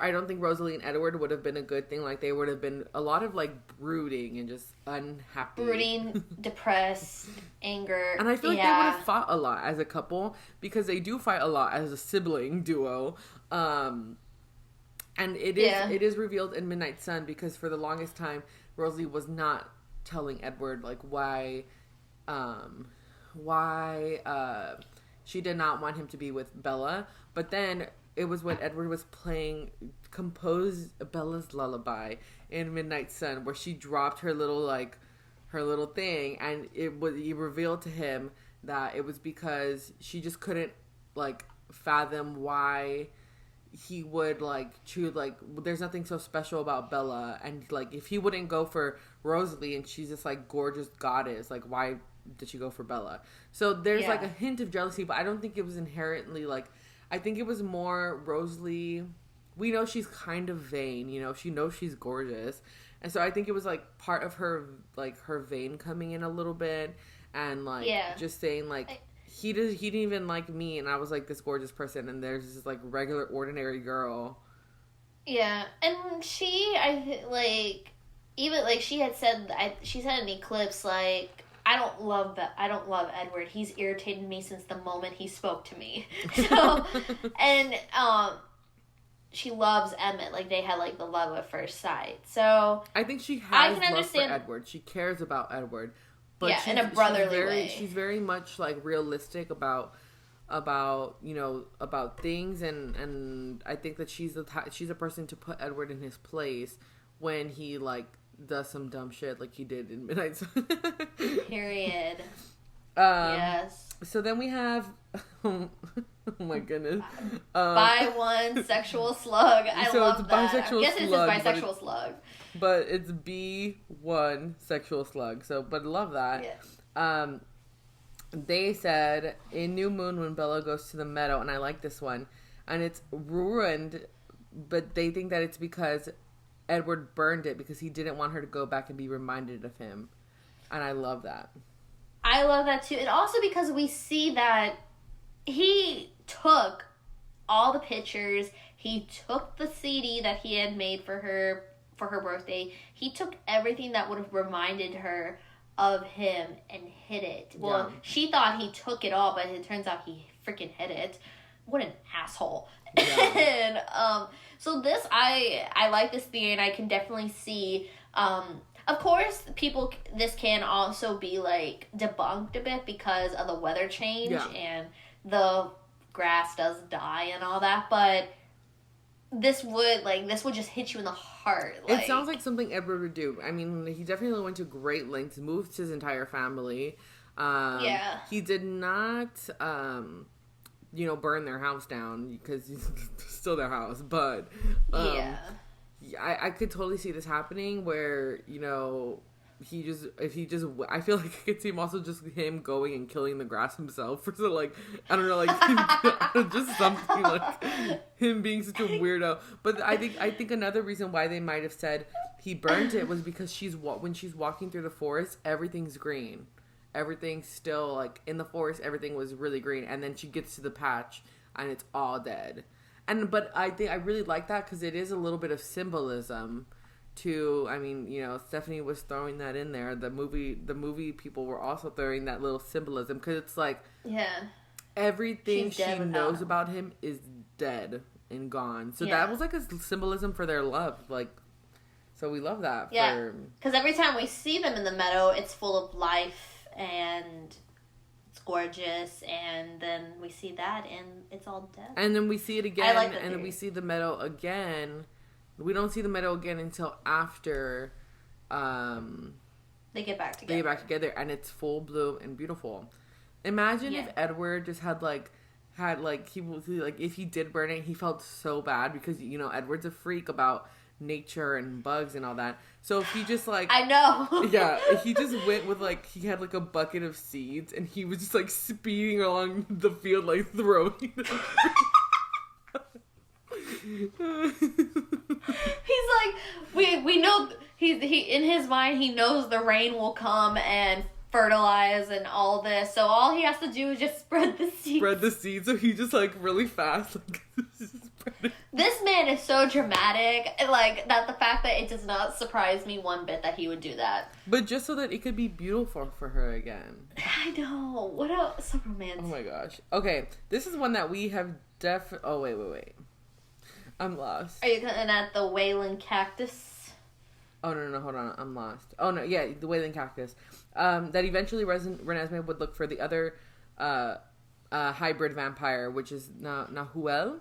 I don't think Rosalie and Edward would have been a good thing. Like, they would have been a lot of like brooding and just unhappy, depressed, anger. And I feel like they would have fought a lot as a couple, because they do fight a lot as a sibling duo. And it is revealed in Midnight Sun, because for the longest time Rosalie was not telling Edward like why she did not want him to be with Bella. But then it was when Edward was composed Bella's lullaby in Midnight Sun, where she dropped her little thing, and he revealed to him that it was because she just couldn't like fathom why he would like choose, like, there's nothing so special about Bella, and like if he wouldn't go for Rosalie and she's this like gorgeous goddess, like why did she go for Bella? So there's like a hint of jealousy, but I don't think it was inherently like, I think it was more Rosalie, we know she's kind of vain, she knows she's gorgeous, and so I think it was like part of her, like her vein coming in a little bit, and like just saying like, he didn't even like me, and I was like this gorgeous person, and there's this like regular ordinary girl. Yeah, and she had said, she said in Eclipse, like, I don't love Edward. He's irritated me since the moment he spoke to me. So, and she loves Emmett. Like, they had like the love at first sight. So I think she has love for Edward. She cares about Edward. But in a brotherly way. She's very much like realistic about things, and I think that she's a person to put Edward in his place when he like does some dumb shit like he did in Midnight Sun. Period. Yes. So then we have oh my goodness. Bi one sexual slug. I love that. I guess it's bisexual slug. But it's B1 sexual slug. So, but love that. Yeah. They said in New Moon, when Bella goes to the meadow, and I like this one, and it's ruined, but they think that it's because Edward burned it because he didn't want her to go back and be reminded of him. And I love that. I love that too. And also because we see that he took all the pictures, he took the CD that he had made for her birthday. He took everything that would have reminded her of him and hid it. Well, she thought he took it all, but it turns out he freaking hid it. What an asshole. Yeah. And so this, I like this theory, and I can definitely see, of course, this can also be like debunked a bit because of the weather change and the grass does die and all that, but this would just hit you in the heart. Like, it sounds like something Edward would do. I mean, he definitely went to great lengths, moved his entire family. He did not, burn their house down because it's still their house. But I could totally see this happening where, I feel like I could see him also just him going and killing the grass himself for like, I don't know, like just something like him being such a weirdo. But I think another reason why they might have said he burnt it was because when she's walking through the forest, everything's green. Everything's still like in the forest, everything was really green, and then she gets to the patch and it's all dead. But I think I really like that because it is a little bit of symbolism. Stephanie was throwing that in there. The movie people were also throwing that little symbolism because it's like, everything she knows about him is dead and gone. So that was like a symbolism for their love. Like, so we love that. Yeah, because every time we see them in the meadow, it's full of life and it's gorgeous, and then we see that and it's all dead. And then we see it again, then we see the meadow again. We don't see the meadow again until after They get back together. They get back together, and it's full bloom and beautiful. Imagine if Edward just had he was like, if he did burn it, he felt so bad because, you know, Edward's a freak about nature and bugs and all that. So if he just like, I know. Yeah, if he just went with like, he had like a bucket of seeds and he was just like speeding along the field like throwing them. He's like, we know he in his mind he knows the rain will come and fertilize and all this, so all he has to do is just spread the seeds. So he just like really fast like This man is so dramatic, like that. The fact that it does not surprise me one bit that he would do that, but just so that it could be beautiful for her again. I know. What else? So romantic. Oh my gosh. Okay, this is one that we have oh wait, I'm lost. Are you looking at the Wailing Cactus? Oh, no, hold on. I'm lost. Oh, no, yeah, the Wailing Cactus. That eventually Renesmee would look for the other hybrid vampire, which is Nahuel,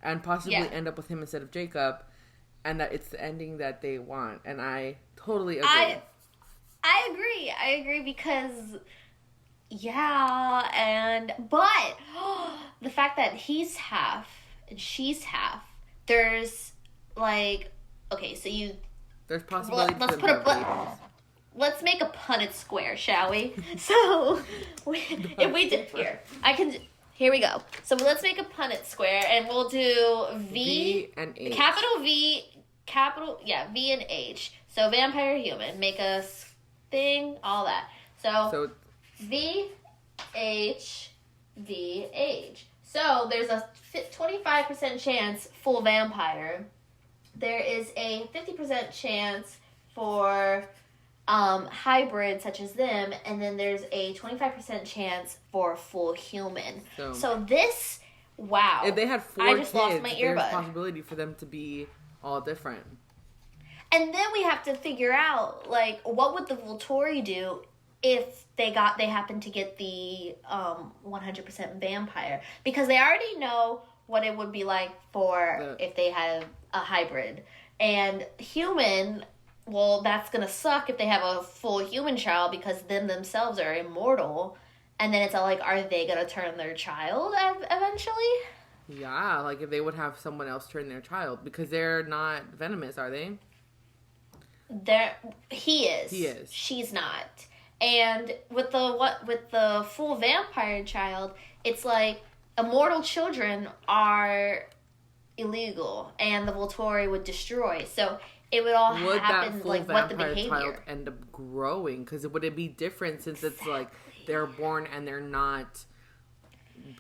and possibly end up with him instead of Jacob, and that it's the ending that they want. And I totally agree. I agree because, but the fact that he's half and she's half, there's like, okay, so there's possibility. Let's make a Punnett square, shall we? So, if we did here we go. So let's make a Punnett square, and we'll do V and H. V and H. So vampire, human, make a thing, all that. So V, H, V, H. So there's a 25% chance full vampire. There is a 50% chance for hybrid such as them, and then there's a 25% chance for full human. So this, wow. If they had 4 I just kids, lost my earbud. There's a possibility for them to be all different. And then we have to figure out, like, what would the Volturi do if they happen to get the 100% vampire? Because they already know what it would be like for if they had a hybrid. And human, well, that's going to suck if they have a full human child because them themselves are immortal. And then it's all like, are they going to turn their child eventually? Yeah, like if they would have someone else turn their child. Because they're not venomous, are they? He is. He is. She's not. And with the full vampire child, it's like immortal children are illegal, and the Volturi would destroy. So it would all happen like what the behavior. Child end up growing? Because would it be different since it's like they're born and they're not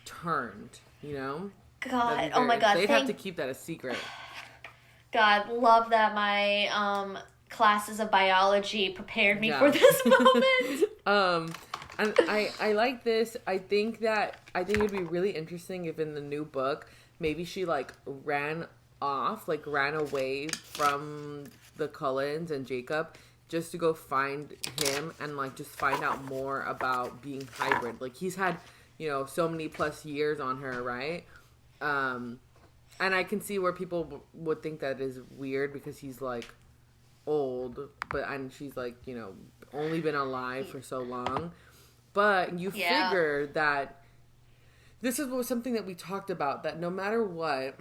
turned? You know. God, oh my God, they'd have to keep that a secret. God, love that my classes of biology prepared me for this moment. And I like this. I think it would be really interesting if in the new book maybe she like ran away from the Cullens and Jacob just to go find him and like just find out more about being hybrid. Like he's had, you know, so many plus years on her, right? And I can see where people would think that is weird because he's like old, and she's like, you know, only been alive for so long. But you figure that this was something that we talked about, that no matter what,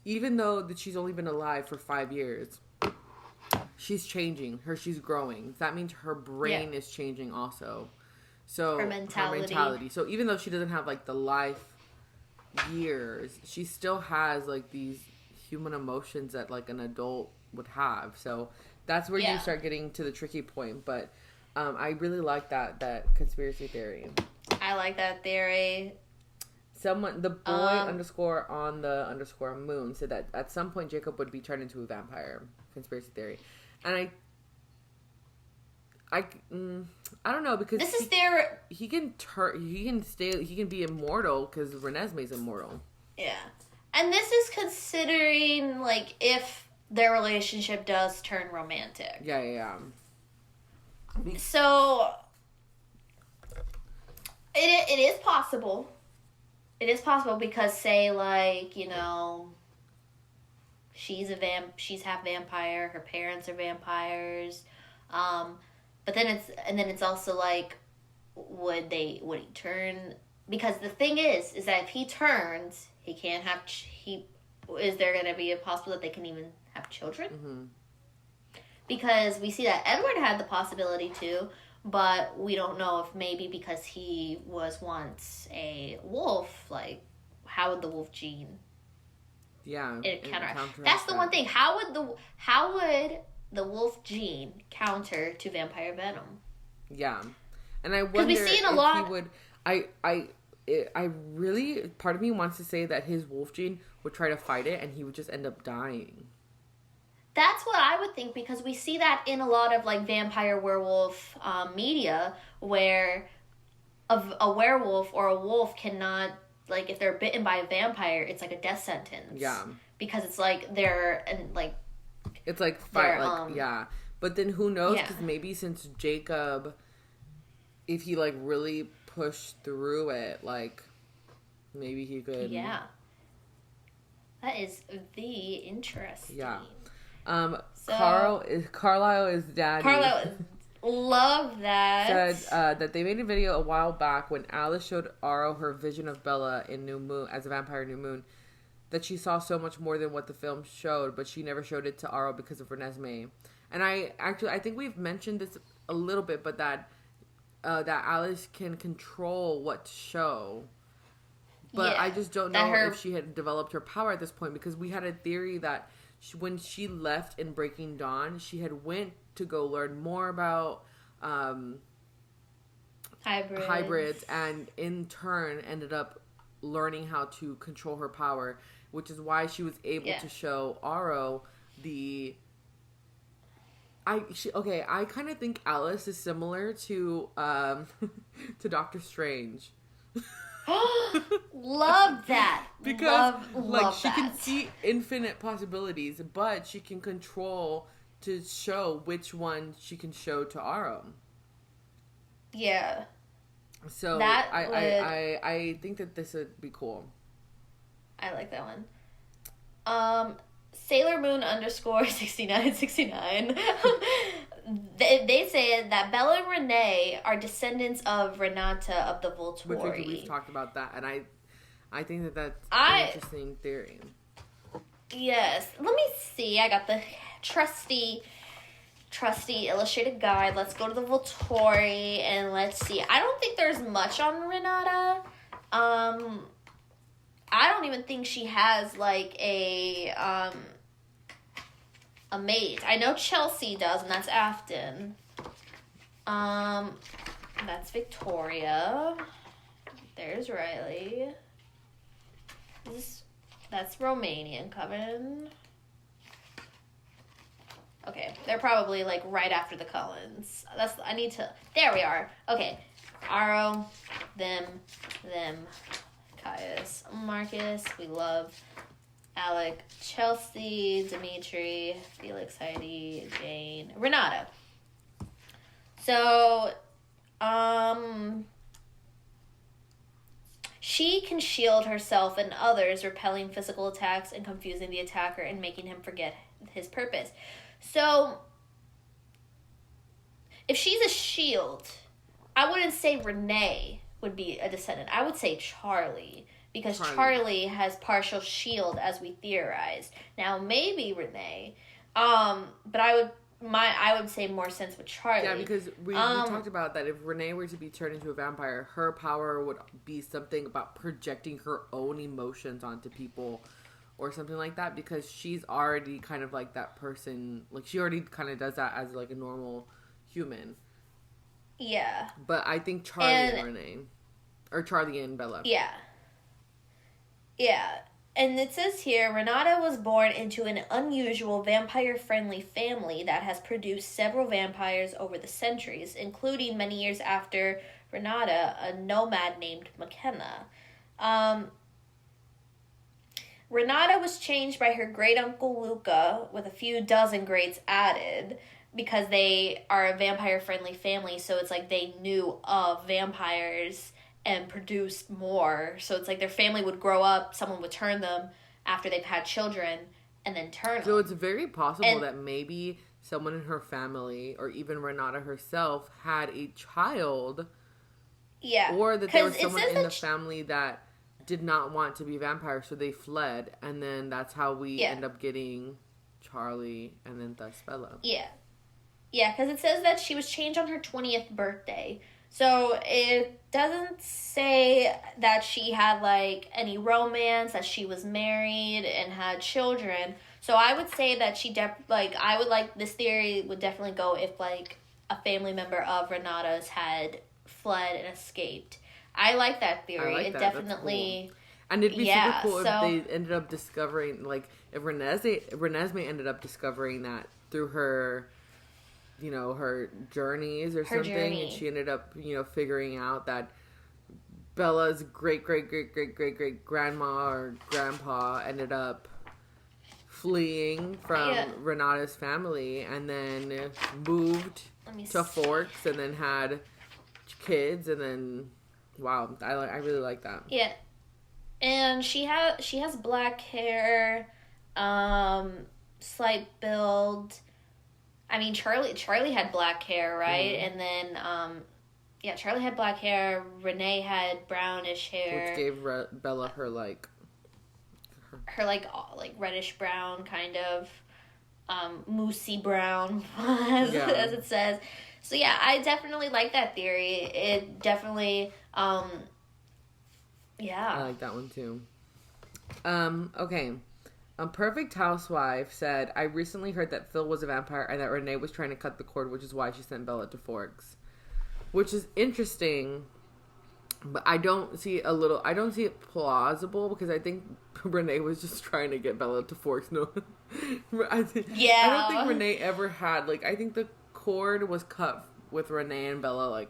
even though that she's only been alive for 5 years, she's changing. She's growing. That means her brain is changing also. So her mentality. So even though she doesn't have like the life years, she still has like these human emotions that like an adult would have. So that's where you start getting to the tricky point. But I really like that conspiracy theory. I like that theory. The boy underscore on the underscore moon said that at some point Jacob would be turned into a vampire. Conspiracy theory. And I don't know, because this is he can be immortal because Renesmee's immortal. Yeah. And this is considering like if their relationship does turn romantic. Yeah. So it is possible. It is possible because say like, you know, she's half vampire, her parents are vampires, But then it's also like, would he turn? Because the thing is that if he turns, he can't have. Is there going to be a possible that they can even have children? Mm-hmm. Because we see that Edward had the possibility to, but we don't know if maybe because he was once a wolf, like, how would the wolf gene? Yeah, that's the one thing. How would the wolf gene counter to vampire venom? Yeah, and I wonder we see in a lot. He would. I really, part of me wants to say that his wolf gene would try to fight it, and he would just end up dying. That's what I would think, because we see that in a lot of like vampire werewolf media, where a werewolf or a wolf cannot, like, if they're bitten by a vampire, it's like a death sentence. Yeah. Because it's like they're like. It's like fight, like yeah. But then who knows? Because maybe since Jacob, if he like really pushed through it, like maybe he could. Yeah. That is interesting. Yeah. Carlisle's daddy. Carlisle, love that. Said that they made a video a while back when Alice showed Aro her vision of Bella in New Moon as a vampire New Moon, that she saw so much more than what the film showed, but she never showed it to Aro because of Renesmee. And I think we've mentioned this a little bit, but that Alice can control what to show. But I just don't know if she had developed her power at this point, because we had a theory that when she left in Breaking Dawn, she had went to go learn more about hybrids, and in turn ended up learning how to control her power, which is why she was able to show Aro the. I kind of think Alice is similar to to Doctor Strange. Love that. Because love she can see infinite possibilities, but she can control to show which one she can show to Aro. Yeah. So I think that this would be cool. I like that one. Sailor Moon _6969. They say that Bella and Renee are descendants of Renata of the Volturi. We've talked about that, and I think that that's an interesting theory. Yes. Let me see. I got the trusty illustrated guide. Let's go to the Volturi and let's see. I don't think there's much on Renata. I don't even think she has like a mate. I know Chelsea does, and that's Afton. That's Victoria. There's Riley. That's Romanian Coven. Okay, they're probably like right after the Cullens. There we are. Okay, Aro, them, Caius, Marcus. We love Alec, Chelsea, Dimitri, Felix, Heidi, Jane, Renata. So, she can shield herself and others, repelling physical attacks and confusing the attacker and making him forget his purpose. So, if she's a shield, I wouldn't say Renee would be a descendant. I would say Charlie, because Charlie has partial shield, as we theorized. Now, maybe Renee, but I would say more sense with Charlie. Yeah, because we talked about that if Renee were to be turned into a vampire, her power would be something about projecting her own emotions onto people or something like that, because she's already kind of like that person. Like, she already kind of does that as like a normal human. Yeah. But I think Charlie and Renee. Or Charlie and Bella. Yeah. Yeah. And it says here, Renata was born into an unusual vampire-friendly family that has produced several vampires over the centuries, including many years after Renata, a nomad named McKenna. Renata was changed by her great-uncle Luca, with a few dozen greats added, because they are a vampire-friendly family, so it's like they knew of vampires and produced more. So it's like their family would grow up, someone would turn them after they've had children, and then turn them. So it's very possible that maybe someone in her family or even Renata herself had a child. Yeah. Or that there was someone in the family that did not want to be vampires, so they fled. And then that's how we end up getting Charlie and then thus Bella. Yeah. Yeah, because it says that she was changed on her 20th birthday. So it doesn't say that she had, like, any romance, that she was married and had children. So I would say that this theory would definitely go if, like, a family member of Renata's had fled and escaped. I like that theory. I like it that. Definitely... Cool. And it'd be super cool if they ended up discovering, like, if Renesmee ended up discovering that through her... her journeys or something, and she ended up, figuring out that Bella's great grandma or grandpa ended up fleeing from Renata's family and then moved to Forks and then had kids and then I really like that. Yeah. And she has black hair, slight build. I mean, Charlie had black hair, right? Mm-hmm. And then, Charlie had black hair. Renee had brownish hair. Which gave Bella her reddish brown, kind of, moosey brown, as it says. So, yeah, I definitely like that theory. It definitely, I like that one, too. Okay. A Perfect Housewife said, I recently heard that Phil was a vampire and that Renee was trying to cut the cord, which is why she sent Bella to Forks. Which is interesting, but I don't see it plausible because I think Renee was just trying to get Bella to Forks. No. I don't think Renee ever had, I think the cord was cut with Renee and Bella,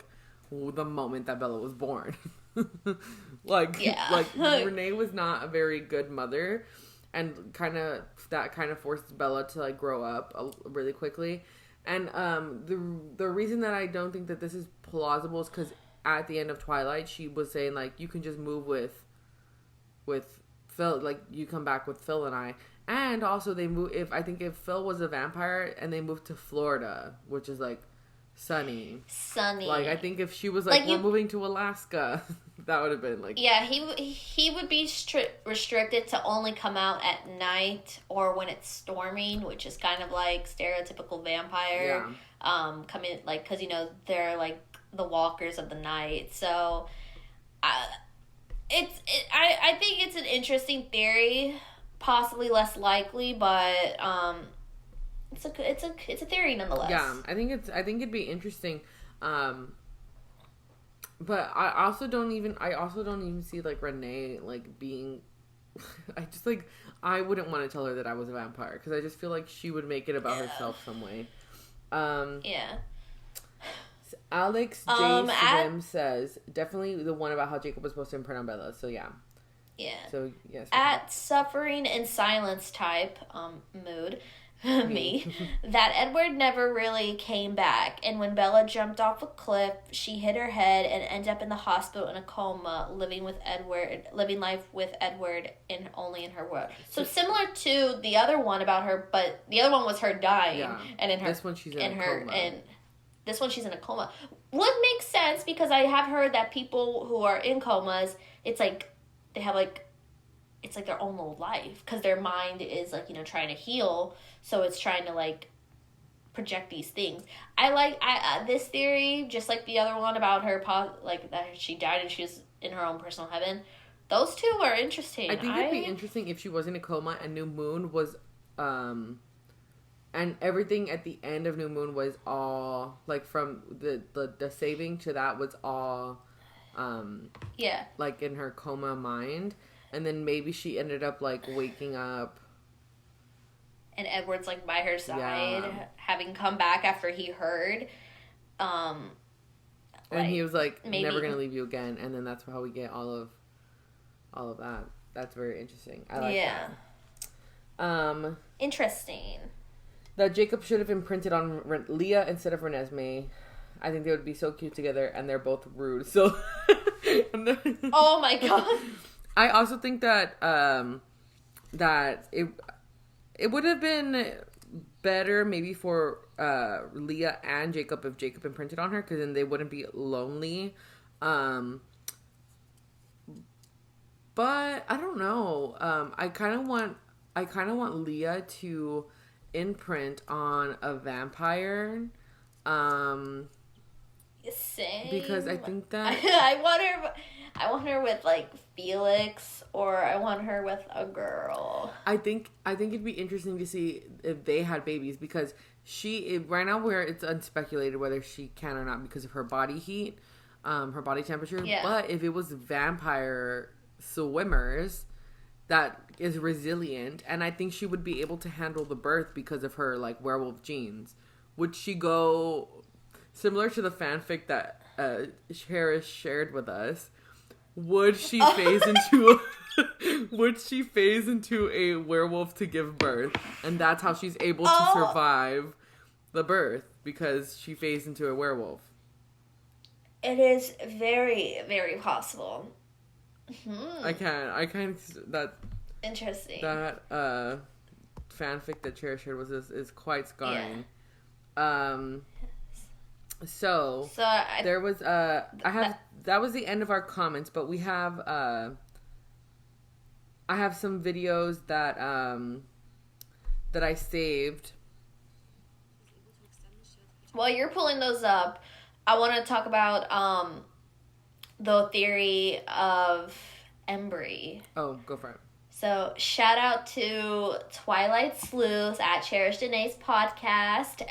the moment that Bella was born. Renee was not a very good mother. And that kind of forced Bella to grow up really quickly. And the reason that I don't think that this is plausible is because at the end of Twilight, she was saying you can just move with Phil, you come back with Phil and I. And also they move if Phil was a vampire and they moved to Florida, which is sunny. I think if she was we're moving to Alaska, that would have been he would be restricted to only come out at night or when it's storming, which is kind of stereotypical vampire. Coming because they're the walkers of the night. So I think it's an interesting theory, possibly less likely, but it's a theory nonetheless. Yeah, I think it'd be interesting. But I also don't even see Renee being I wouldn't want to tell her that I was a vampire because I just feel like she would make it about herself some way. Alex J. Swim says definitely the one about how Jacob was supposed to imprint on Bella. So yeah. Yeah. So yes. At suffering in silence type mood. Me, that Edward never really came back, and when Bella jumped off a cliff, she hit her head and ended up in the hospital in a coma, living life with Edward only in her world. So similar to the other one about her, but the other one was her dying, and in her this one she's in a coma. And this one she's in a coma. Would make sense because I have heard that people who are in comas, it's they have it's their own little life because their mind is trying to heal, so it's trying to project these things. I this theory just like the other one about her that she died and she's in her own personal heaven. Those two are interesting. I think it'd be interesting if she was in a coma and New Moon was and everything at the end of New Moon was all from the saving to that was all in her coma mind. And then maybe she ended up waking up. And Edward's by her side, having come back after he heard. And he was never gonna leave you again. And then that's how we get all of that. That's very interesting. I like that. Interesting. That Jacob should have imprinted on Leah instead of Renesmee. I think they would be so cute together, and they're both rude. So. Oh my god. I also think that that it would have been better maybe for Leah and Jacob if Jacob imprinted on her, because then they wouldn't be lonely. But I don't know. I kind of want Leah to imprint on a vampire. Same. Because I think that I want her with like Felix, or I want her with a girl. I think it'd be interesting to see if they had babies, because right now where it's unspeculated whether she can or not because of her body heat, her body temperature. Yeah. But if it was vampire swimmers, that is resilient, and I think she would be able to handle the birth because of her like werewolf genes. Would she go similar to the fanfic that Cherish shared with us? Would she phase into a werewolf to give birth, and that's how she's able to survive the birth, because she phased into a werewolf? It is very, very possible. I kind of that interesting. That fanfic that Cherish shared with us is quite scarring. Yeah. So there was that was the end of our comments, but we have I have some videos that I saved. While you're pulling those up, I want to talk about the theory of Embry. Oh, go for it. So, shout out to Twilight Sleuth at Cherish Danae's podcast.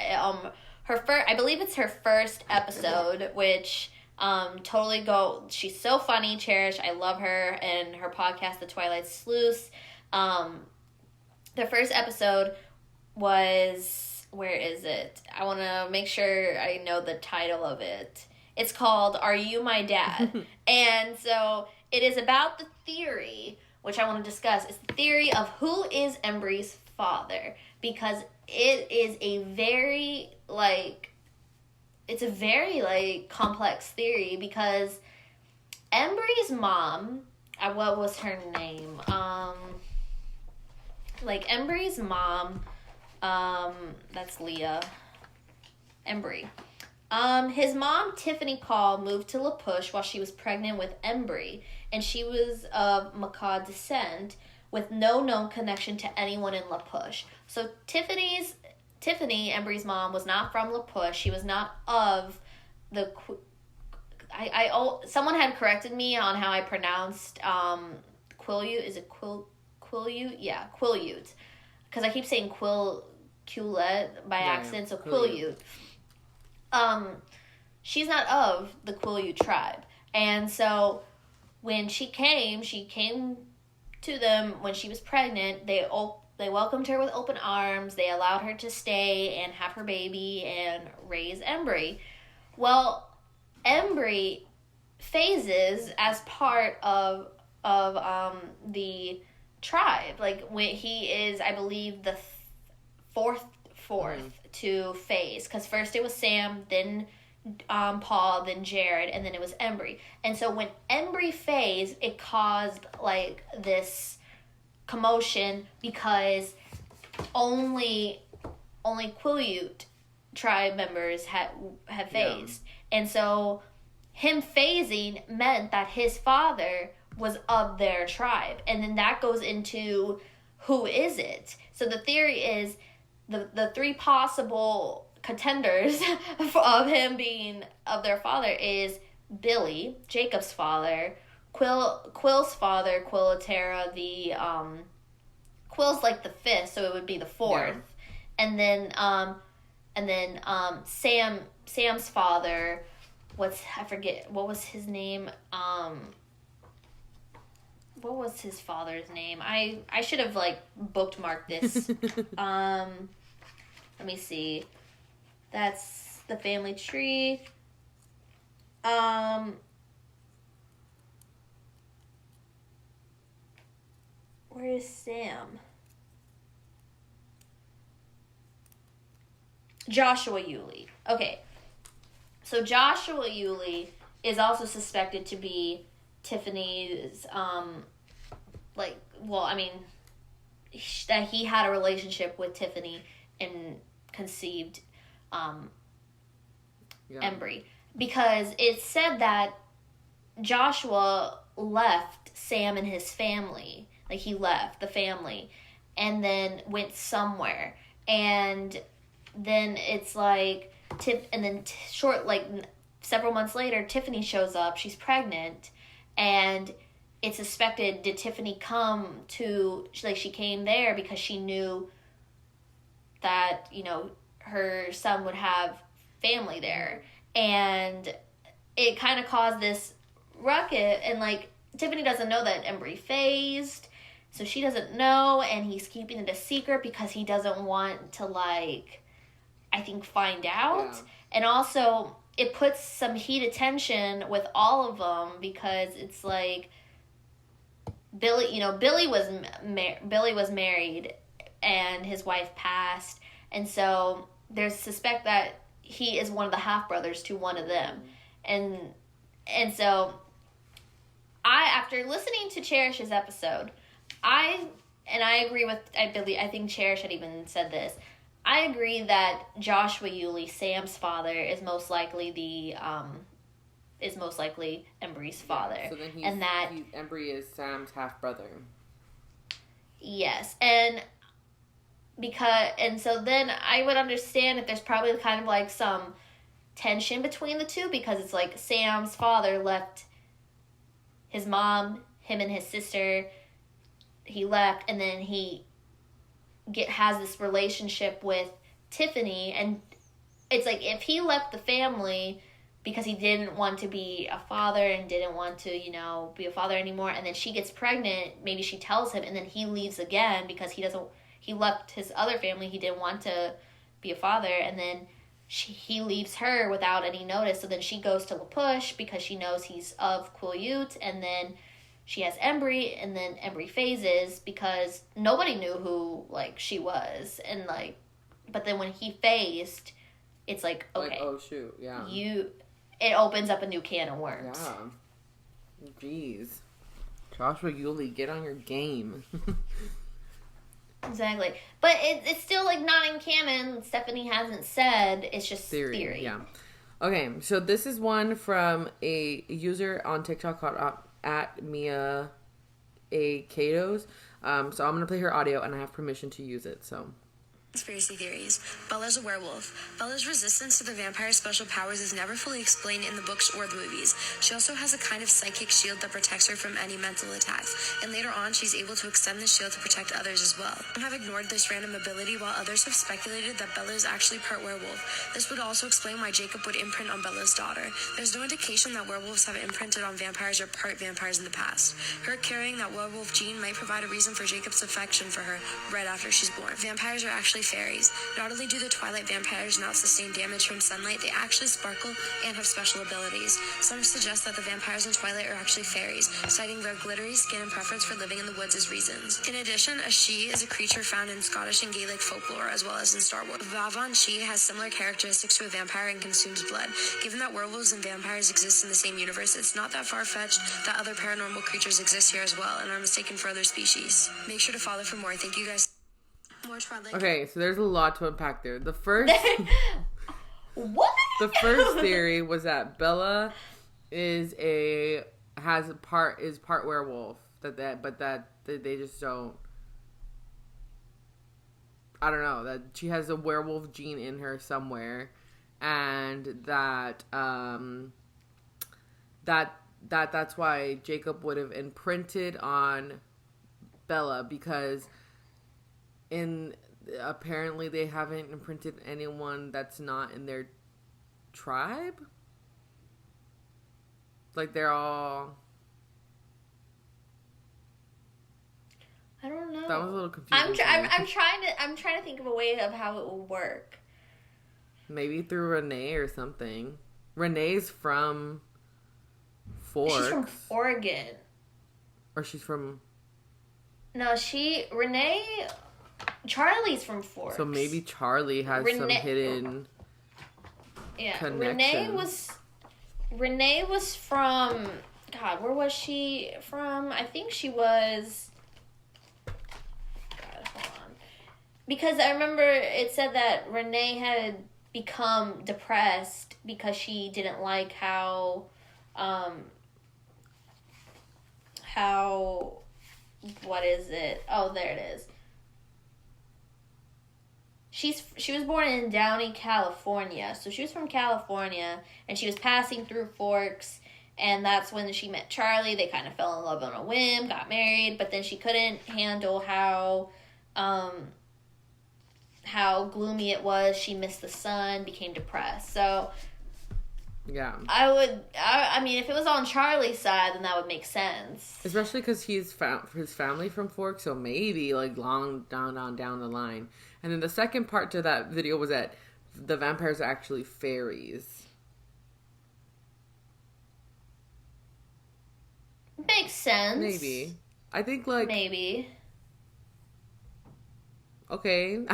I believe it's her first episode, which totally go. She's so funny, Cherish. I love her and her podcast, The Twilight Sleuth. The first episode was, where is it? I want to make sure I know the title of it. It's called Are You My Dad? And so it is about the theory, which I want to discuss. It's the theory of who is Embry's father, because it is a very complex theory, because Embry's mom, what was her name? Embry's mom, that's Leah. Embry. His mom, Tiffany Call, moved to La Push while she was pregnant with Embry, and she was of Macaw descent with no known connection to anyone in La Push. So Tiffany, Embry's mom, was not from La Push. She was not of the... someone had corrected me on how I pronounced Quileute. Is it Quileute? Yeah, Quileute. Because I keep saying Quillette by accident, so Quileute. She's not of the Quileute tribe. And so when she came to them when she was pregnant. They welcomed her with open arms. They allowed her to stay and have her baby and raise Embry. Well, Embry phases as part of the tribe. Like, when he is, I believe, the fourth to phase, because first it was Sam, then Paul, then Jared, and then it was Embry. And so when Embry phased, it caused like this commotion because only Quileute tribe members had phased. Yeah. And so him phasing meant that his father was of their tribe. And then that goes into who is it? So the theory is the three possible contenders of him being of their father is Billy, Jacob's father, Quill's father, Quillatera, Quill's like the fifth, so it would be the fourth. Yeah. And then Sam's father, I forget, what was his name? What was his father's name? I should have like bookmarked this. Let me see. That's the family tree. Where is Sam? Joshua Yulee. Okay. So Joshua Yulee is also suspected to be Tiffany's, that he had a relationship with Tiffany and conceived Embry, because it said that Joshua left Sam and his family. Like, he left the family and then went somewhere. And then it's like, several months later, Tiffany shows up. She's pregnant. And it's suspected, did Tiffany come to, like, she came there because she knew that, you know, her son would have family there. And it kind of caused this ruckus. And, like, Tiffany doesn't know that Embry phased. So she doesn't know. And he's keeping it a secret because he doesn't want to, like, I think, find out. Yeah. And also, it puts some heated tension with all of them because it's like Billy, you know, Billy was married and his wife passed, and so there's suspect that he is one of the half brothers to one of them, and so after listening to Cherish's episode, I agree with I think Cherish had even said this. I agree that Joshua Yulee, Sam's father, is most likely Embry's father. So then Embry is Sam's half brother. Yes, and so then I would understand if there's probably kind of like some tension between the two, because it's like Sam's father left his mom, him and his sister. He left, and then he has this relationship with Tiffany, and it's like if he left the family because he didn't want to be a father and didn't want to, you know, be a father anymore, and then she gets pregnant, maybe she tells him, and then he leaves again because he left his other family, he didn't want to be a father, and then he leaves her without any notice, so then she goes to La Push because she knows he's of Quileute, and then she has Embry, and then Embry phases because nobody knew who, like, she was. And, like, but then when he phased, it's like, okay. Like, oh, shoot, yeah. It opens up a new can of worms. Yeah. Jeez. Joshua Yulee, get on your game. Exactly. But it's still, like, not in canon. Stephanie hasn't said. It's just theory. Yeah. Okay, so this is one from a user on TikTok called at Mia A. Katos. So I'm going to play her audio, and I have permission to use it, so. Conspiracy theories. Bella's a werewolf. Bella's resistance to the vampire's special powers is never fully explained in the books or the movies. She also has a kind of psychic shield that protects her from any mental attacks, and later on she's able to extend the shield to protect others as well. Some have ignored this random ability, while others have speculated that Bella is actually part werewolf. This would also explain why Jacob would imprint on Bella's daughter. There's no indication that werewolves have imprinted on vampires or part vampires in the past. Her carrying that werewolf gene might provide a reason for Jacob's affection for her right after she's born. Vampires are actually fairies. Not only do the twilight vampires not sustain damage from sunlight, they actually sparkle and have special abilities. Some suggest that the vampires in Twilight are actually fairies, citing their glittery skin and preference for living in the woods as reasons. In addition, a she is a creature found in Scottish and Gaelic folklore, as well as in Star Wars. Vavan she has similar characteristics to a vampire and consumes blood. Given that werewolves and vampires exist in the same universe, it's not that far-fetched that other paranormal creatures exist here as well and are mistaken for other species. Make sure to follow for more. Thank you guys. More Twilight. Okay, so there's a lot to unpack there. The first What? The first theory was that Bella is part werewolf. But that they just don't. I don't know, that she has a werewolf gene in her somewhere, and that's why Jacob would have imprinted on Bella, because apparently they haven't imprinted anyone that's not in their tribe. Like, they're all... I don't know. That was a little confusing. I'm trying to think of a way of how it will work. Maybe through Renee or something. Renee's from Forks. She's from Oregon. Or she's from... No, Renee... Charlie's from Forks. So maybe Charlie has some hidden connection. Renee was from... God, where was she from? I think she was... God, hold on. Because I remember it said that Renee had become depressed because she didn't like how what is it? Oh, there it is. She was born in Downey, California. So she was from California, and she was passing through Forks, and that's when she met Charlie. They kind of fell in love on a whim, got married, but then she couldn't handle how gloomy it was. She missed the sun, became depressed. So yeah, I mean, if it was on Charlie's side, then that would make sense. Especially because he's his family from Forks, so maybe like long down the line. And then the second part to that video was that the vampires are actually fairies. Makes sense. Maybe. I think like maybe. Okay.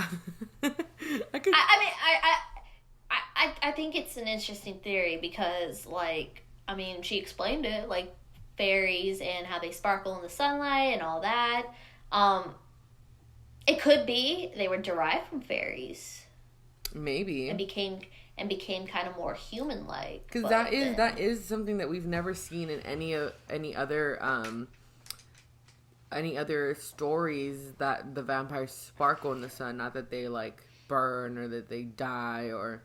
I think it's an interesting theory because, like, I mean, she explained it, like, fairies and how they sparkle in the sunlight and all that. It could be they were derived from fairies. Maybe. And became kind of more human-like. Because that is something that we've never seen in any other stories, that the vampires sparkle in the sun, not that they like burn or that they die or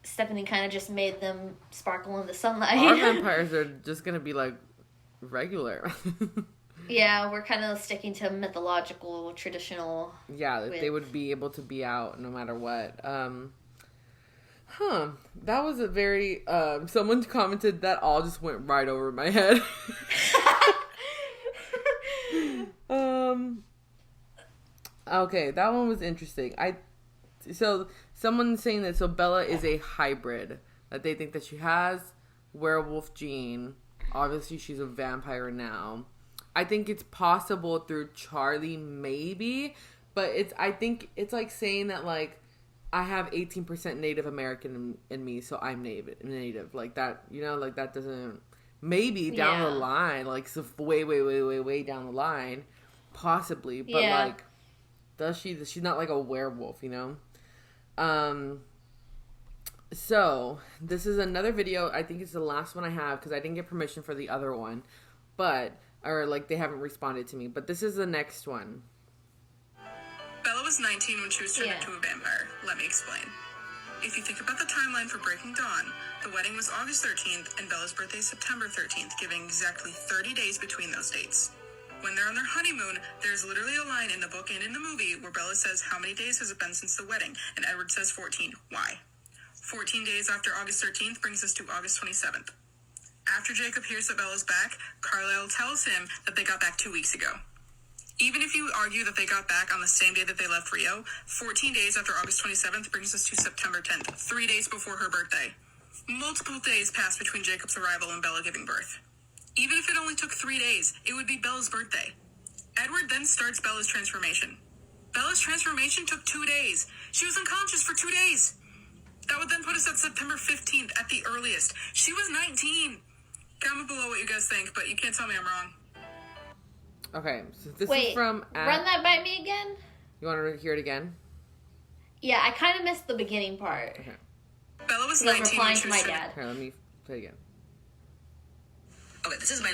Stephanie kind of just made them sparkle in the sunlight. Our vampires are just gonna be like regular. Yeah, we're kind of sticking to mythological, traditional. Yeah, that they would be able to be out no matter what. That was a very, someone commented that all just went right over my head. Okay, that one was interesting. So someone's saying that, so Bella is a hybrid, that they think that she has werewolf gene. Obviously she's a vampire now. I think it's possible through Charlie, maybe, but I think it's like saying that, like, I have 18% Native American in me, so I'm native. Like that, like that doesn't, maybe down the line, like, so way down the line, possibly, but like, does she? She's not like a werewolf, So this is another video. I think it's the last one I have because I didn't get permission for the other one, or like they haven't responded to me. But this is the next one. Bella was 19 when she was turned into a vampire. Let me explain. If you think about the timeline for Breaking Dawn, the wedding was August 13th and Bella's birthday is September 13th, giving exactly 30 days between those dates. When they're on their honeymoon, there's literally a line in the book and in the movie where Bella says, "How many days has it been since the wedding?" And Edward says 14. Why? 14 days after August 13th brings us to August 27th. After Jacob hears that Bella's back, Carlisle tells him that they got back 2 weeks ago. Even if you argue that they got back on the same day that they left Rio, 14 days after August 27th brings us to September 10th, 3 days before her birthday. Multiple days passed between Jacob's arrival and Bella giving birth. Even if it only took 3 days, it would be Bella's birthday. Edward then starts Bella's transformation. Bella's transformation took 2 days. She was unconscious for 2 days. That would then put us at September 15th at the earliest. She was 19. Comment below what you guys think, but you can't tell me I'm wrong. Okay, so this is from... run that by me again? You want to hear it again? Yeah, I kind of missed the beginning part. Okay. Bella was 19 when she was to my dad. Here, let me play it again. Okay, this is my...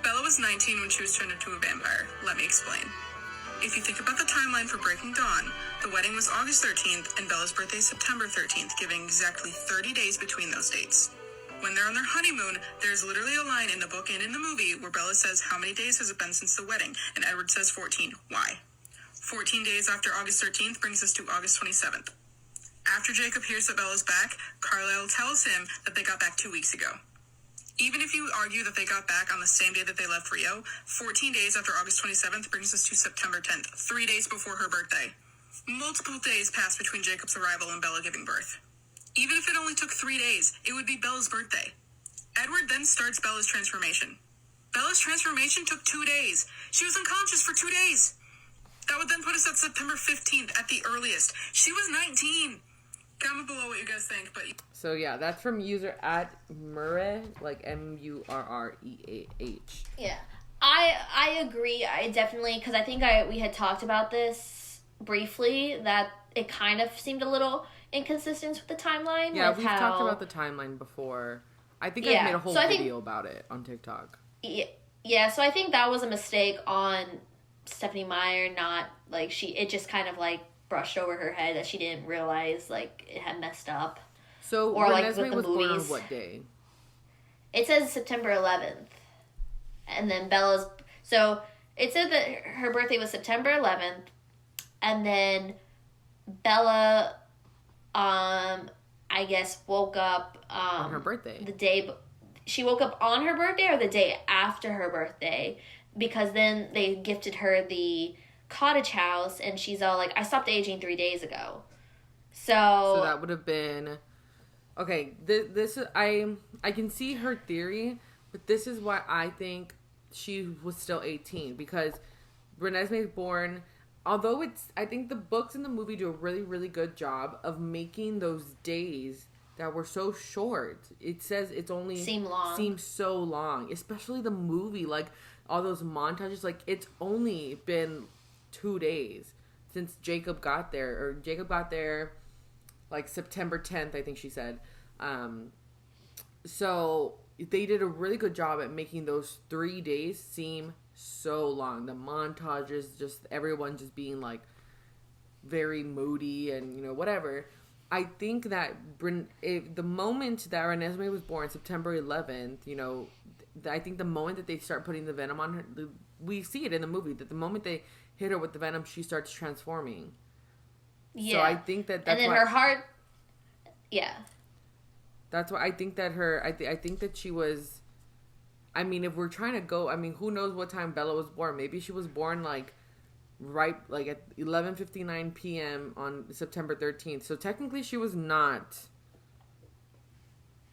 Bella was 19 when she was turned into a vampire. Let me explain. If you think about the timeline for Breaking Dawn, the wedding was August 13th and Bella's birthday is September 13th, giving exactly 30 days between those dates. When they're on their honeymoon, there's literally a line in the book and in the movie where Bella says, "How many days has it been since the wedding?" And Edward says 14. Why? 14 days after August 13th brings us to August 27th. After Jacob hears that Bella's back, Carlisle tells him that they got back 2 weeks ago. Even if you argue that they got back on the same day that they left Rio, 14 days after August 27th brings us to September 10th, 3 days before her birthday. Multiple days passed between Jacob's arrival and Bella giving birth. Even if it only took 3 days, it would be Bella's birthday. Edward then starts Bella's transformation. Bella's transformation took 2 days. She was unconscious for 2 days. That would then put us at September 15th at the earliest. She was 19. Comment below what you guys think, but... So yeah, that's from user at Murray, like Murreah. Yeah, I agree. I definitely, because I think we had talked about this briefly that it kind of seemed a little inconsistent with the timeline. Yeah, with we've talked about the timeline before. I think I made a whole video about it on TikTok. Yeah, so I think that was a mistake on Stephenie Meyer, not, like, it just kind of, like, brushed over her head that she didn't realize, like, it had messed up. So, or like Renesmee was born on what day? It says September 11th. And then Bella's... So, it said that her birthday was September 11th. And then Bella, I guess, woke up... on her birthday. The day... She woke up on her birthday or the day after her birthday? Because then they gifted her the cottage house, and she's all like, I stopped aging 3 days ago. So that would have been... Okay, this I can see her theory, but this is why I think she was still 18. Because Renesmee is born... Although I think the books and the movie do a really, really good job of making those days that were so short. It says it's only... Seems so long. Especially the movie, like... all those montages, like, it's only been 2 days since Jacob got there, like, September 10th, I think she said. So, they did a really good job at making those 3 days seem so long. The montages, just everyone just being, like, very moody and, you know, whatever. I think that the moment that Renesmee was born, September 11th, you know... I think the moment that they start putting the venom on her, we see it in the movie, that the moment they hit her with the venom, she starts transforming. Yeah. So I think that's and then her heart, yeah. That's why I think that I think that she was, I mean, if we're trying to go, I mean, who knows what time Bella was born? Maybe she was born like at 11:59 p.m. on September 13th. So technically she was not...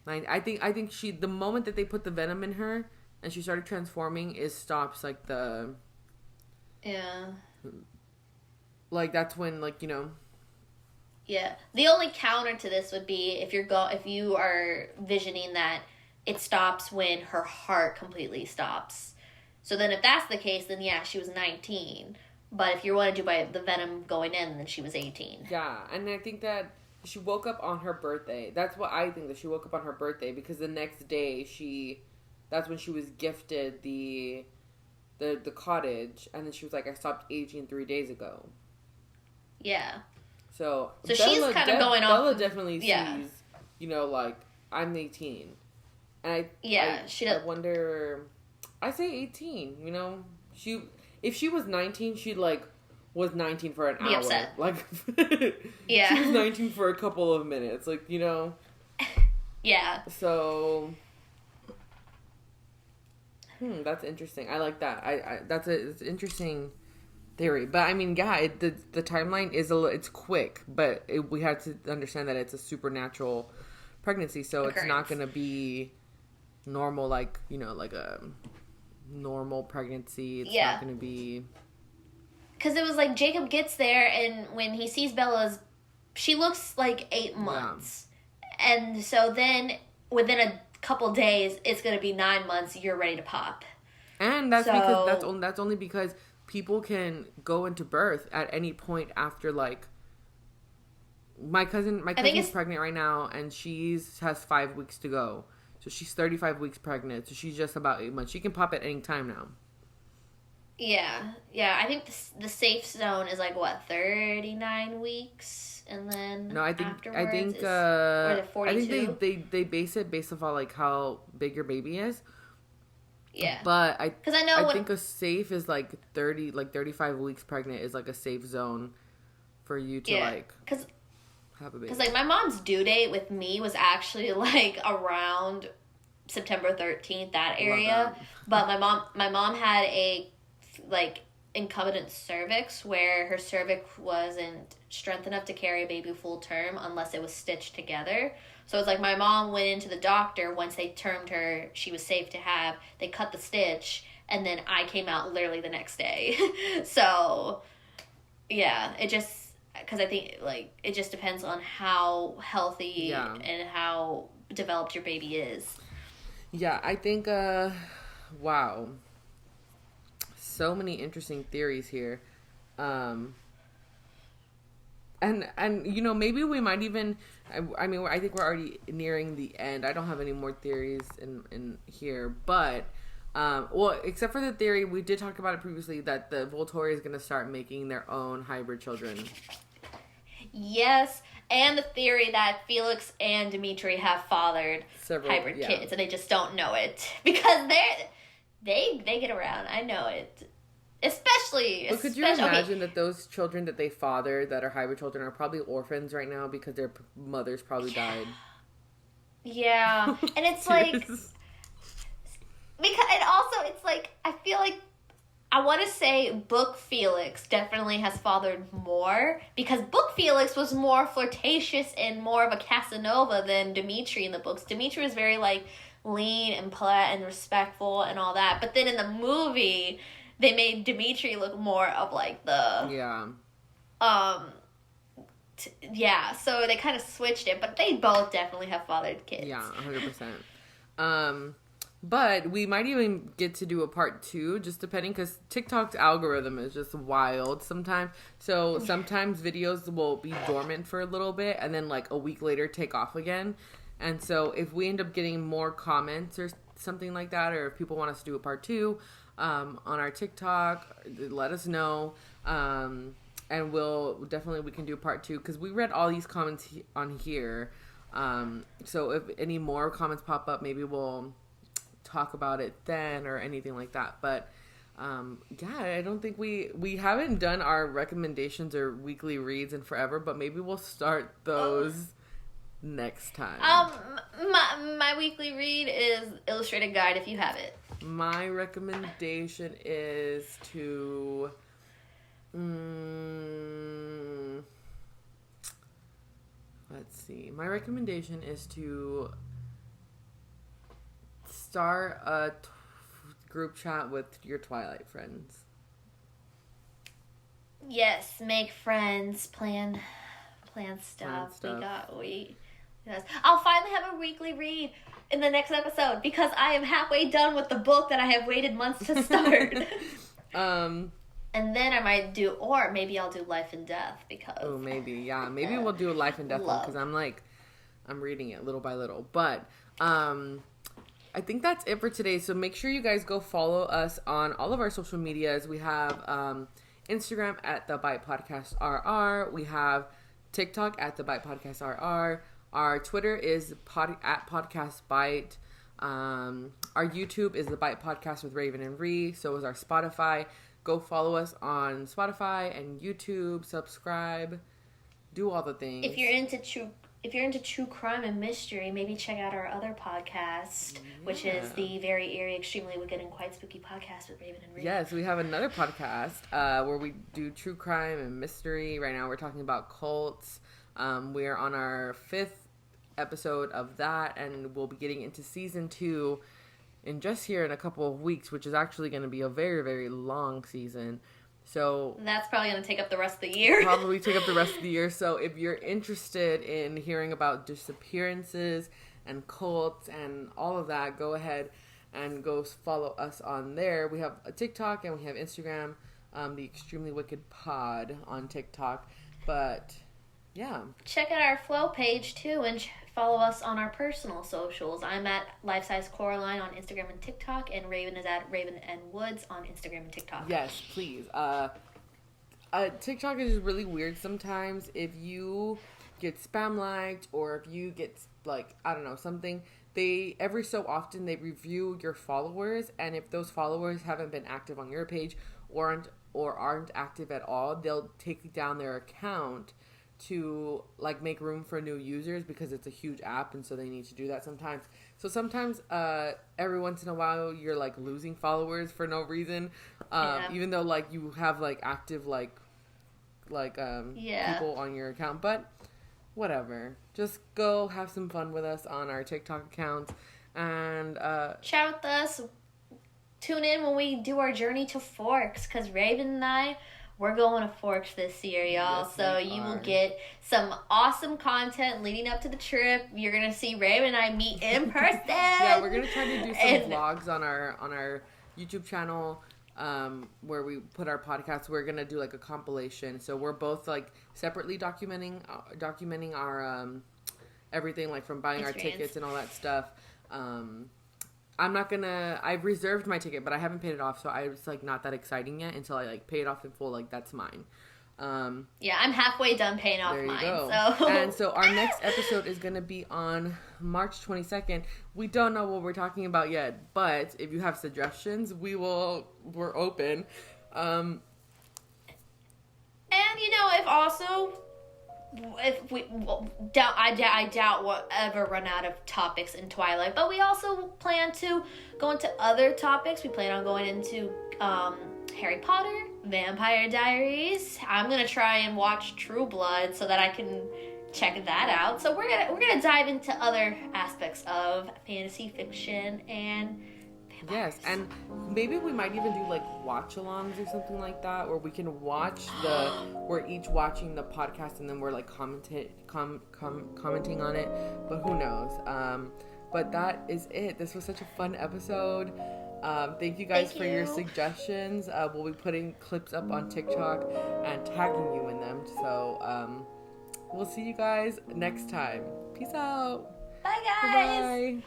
I think she, the moment that they put the venom in her and she started transforming, stops like the... Yeah. Like, that's when, like, you know... Yeah. The only counter to this would be if you are visioning that it stops when her heart completely stops. So then if that's the case, then yeah, she was 19. But if you want to do by the venom going in, then she was 18. Yeah, and I think that she woke up on her birthday. That's what I think, that she woke up on her birthday, because the next day that's when she was gifted the cottage, and then she was like, I stopped aging 3 days ago. Yeah. So Bella, she's kind of going off. Bella definitely sees, you know, like, I'm 18. And I wonder, I say 18, you know, if she was 19, she'd like, was 19 for an hour. Upset. Like, yeah. She was 19 for a couple of minutes. Like, you know. Yeah. So, that's interesting. I like that. It's an interesting theory. But, I mean, yeah, the timeline is it's quick. But we had to understand that it's a supernatural pregnancy. So, it's not going to be normal, like, you know, like a normal pregnancy. It's not going to be... Because it was like Jacob gets there, and when he sees Bella's, she looks like 8 months. Yeah. And so then, within a couple days, it's going to be 9 months, you're ready to pop. And that's because that's only because people can go into birth at any point after, like, my cousin's pregnant right now, and has 5 weeks to go. So she's 35 weeks pregnant, so she's just about 8 months. She can pop at any time now. Yeah. I think the safe zone is like, what, 39 weeks, and then no, I think afterwards or is 42? I think they base it based off of like how big your baby is. Yeah. But I think a safe is like 35 weeks pregnant is like a safe zone for you to like have a baby. Because like my mom's due date with me was actually like around September 13th, that area. But my mom had a like incumbent cervix where her cervix wasn't strength enough to carry a baby full term unless it was stitched together. So it's like my mom went into the doctor once they termed her, she was safe to have. They cut the stitch, and then I came out literally the next day. So yeah, it just, because I think like it just depends on how healthy and how developed your baby is. Yeah, I think wow. So many interesting theories here. And you know, maybe we might even, I mean, I think we're already nearing the end. I don't have any more theories in here, but well, except for the theory we did talk about it previously, that the Volturi is going to start making their own hybrid children. Yes, and the theory that Felix and Dimitri have fathered Several hybrid kids, and they just don't know it because they get around. I know it. Especially, could you imagine that those children that they father that are hybrid children are probably orphans right now because their mothers probably died? Yeah, and it's like, because, and also it's like, I feel like, I want to say Book Felix definitely has fathered more, because Book Felix was more flirtatious and more of a Casanova than Dimitri in the books. Dimitri was very, like, lean and polite and respectful and all that, but then in the movie, they made Dimitri look more of, like, the... Yeah. So they kind of switched it, but they both definitely have fathered kids. Yeah, 100%. But we might even get to do a part 2, just depending, because TikTok's algorithm is just wild sometimes. So sometimes videos will be dormant for a little bit, and then, like, a week later take off again. And so if we end up getting more comments or something like that, or if people want us to do a part 2... on our TikTok, let us know, and we can do part 2, because we read all these comments on here, so if any more comments pop up, maybe we'll talk about it then, or anything like that. But yeah, I don't think we haven't done our recommendations or weekly reads in forever, but maybe we'll start those next time. My weekly read is Illustrated Guide, if you have it. My recommendation is to let's see. My recommendation is to start a group chat with your Twilight friends. Yes, make friends, plan stuff. Yes. I'll finally have a weekly read in the next episode, because I am halfway done with the book that I have waited months to start. And then I might do, or maybe I'll do Life and Death, because... Oh, maybe we'll do a Life and Death one, because I'm reading it little by little. But I think that's it for today. So make sure you guys go follow us on all of our social medias. We have Instagram at The Bite Podcast RR. We have TikTok at The Bite Podcast RR. Our Twitter is at Podcast Bite. Our YouTube is The Bite Podcast with Raven and Ree. So is our Spotify. Go follow us on Spotify and YouTube. Subscribe. Do all the things. If you're into true crime and mystery, maybe check out our other podcast, which is the Very Eerie, Extremely Wicked, and Quite Spooky Podcast with Raven and Ree. Yes, we have another podcast where we do true crime and mystery. Right now we're talking about cults. We're on our 5th episode of that, and we'll be getting into season 2 in a couple of weeks, which is actually going to be a very, very long season. So that's probably going to take up the rest of the year. So if you're interested in hearing about disappearances and cults and all of that, go ahead and go follow us on there. We have a TikTok and we have Instagram, the Extremely Wicked Pod on TikTok. But yeah, check out our Flow page too, and follow us on our personal socials. I'm at Life Size Coraline on Instagram and TikTok, and Raven is at Raven and Woods on Instagram and TikTok. Yes, please. TikTok is really weird sometimes. If you get spam liked, or if you get, like, I don't know, something, they every so often they review your followers, and if those followers haven't been active on your page or aren't active at all, they'll take down their account to, like, make room for new users, because it's a huge app, and so they need to do that sometimes. So sometimes every once in a while you're, like, losing followers for no reason, even though, like, you have, like, active people on your account. But whatever, just go have some fun with us on our TikTok account, and chat with us. Tune in when we do our journey to Forks, because Raven and I, we're going to Forks this year, y'all. Yes, so you will get some awesome content leading up to the trip. You're going to see Raven and I meet in person. Yeah, we're going to try to do some vlogs on our YouTube channel. where we put our podcasts. We're gonna do like a compilation. So we're both like separately documenting our everything, like from buying our tickets and all that stuff. I've reserved my ticket, but I haven't paid it off, so it's like not that exciting yet until I like pay it off in full. Like that's mine. Yeah, I'm halfway done paying off mine. So. And so our next episode is going to be on March 22nd. We don't know what we're talking about yet, but if you have suggestions, we're open. And I doubt we'll ever run out of topics in Twilight, but we also plan to go into other topics. We plan on going into Harry Potter, Vampire Diaries. I'm gonna try and watch True Blood so that I can check that out. So we're gonna dive into other aspects of fantasy fiction and vampires. Yes, and maybe we might even do like watch-alongs or something like that, where we can watch we're each watching the podcast and then we're like commenting on it. But who knows? But that is it. This was such a fun episode. Thank you guys for your suggestions. We'll be putting clips up on TikTok and tagging you in them. So we'll see you guys next time. Peace out. Bye, guys. Bye.